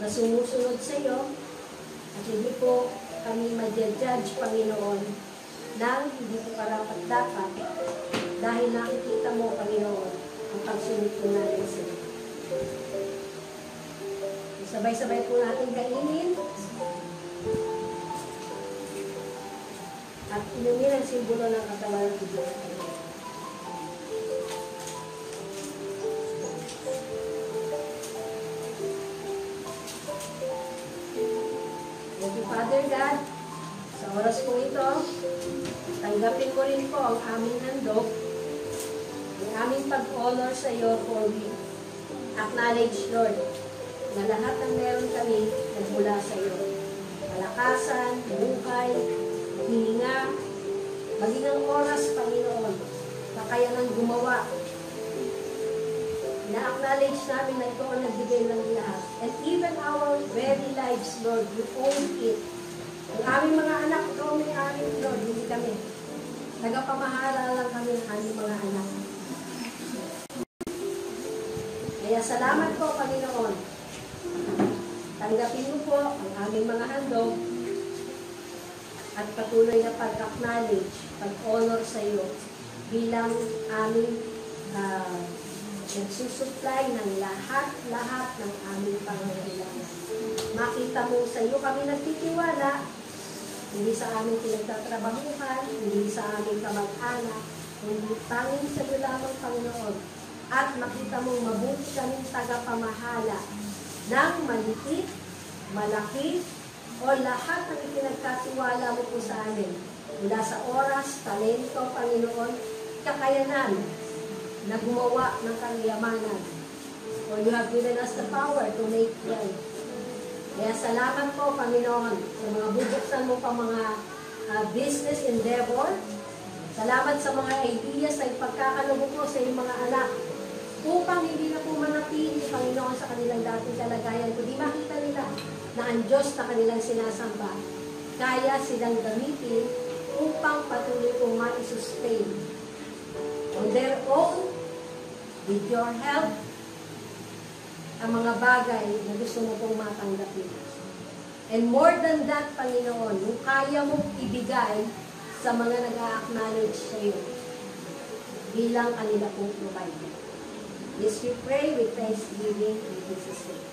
na sumusunod sa iyo. At hindi po kami ma-judge, Panginoon, nang hindi po karapat-dapat dahil nakikita mo, Panginoon, ang pagsunod po natin sa iyo. Sabay-sabay po natin kainin at inumin ang simbolo ng katawan ng Diyos. Thank you, Father God. Sa oras po ito, tanggapin ko rin po ang aming handog, ang aming pag-honor sa iyo, for we acknowledge, Lord, na lahat ng meron kami nagmula sa iyo. Malakasan, buhay, hininga, maging ang oras, Panginoon, kakayanang gumawa. Na-acknowledge namin na ito ang nagbigay ng lahat. And even our very lives, Lord, you own it. Ang aming mga anak, ikaw may amin, Lord, hindi kami. Nagapamahala lang kami ng aming mga anak. Kaya salamat po, Panginoon. Tanggapin mo po ang aming mga handog at patuloy na pag-acknowledge, pag-honor sa iyo bilang aming nagsusupply ng lahat-lahat ng aming pangangailangan. Makita mo sa iyo kami nagtitiwala, hindi sa aming pinagtatrabahuhan, hindi sa aming kamag-anak, hindi tanging sa iyo lamang, Panginoon. At makita mong mabuti kaming tagapamahala ng maliit, malaki, o lahat ng ipinagkatiwala mo po sa amin. Mula sa oras, talento, Panginoon, kakayanan na gumawa ng kayamanan. For you have given us the power to make wealth. Kaya salamat po, Panginoon, sa mga bubuksan mo pa mga business endeavor. Salamat sa mga ideas na ipagkakalubog mo sa iyong mga anak upang hindi na po manatili, Panginoon, sa kanilang dating kalagayan, kundi makita nila na ang Diyos na kanilang sinasamba, kaya silang gamitin upang patuloy kong ma-sustain on their own, with your help, ang mga bagay na gusto mo pong matanggapin. And more than that, Panginoon, yung kaya mong ibigay sa mga nag-a-acknowledge sa iyo bilang kanila pong provider. This we pray with thanksgiving in Jesus' name.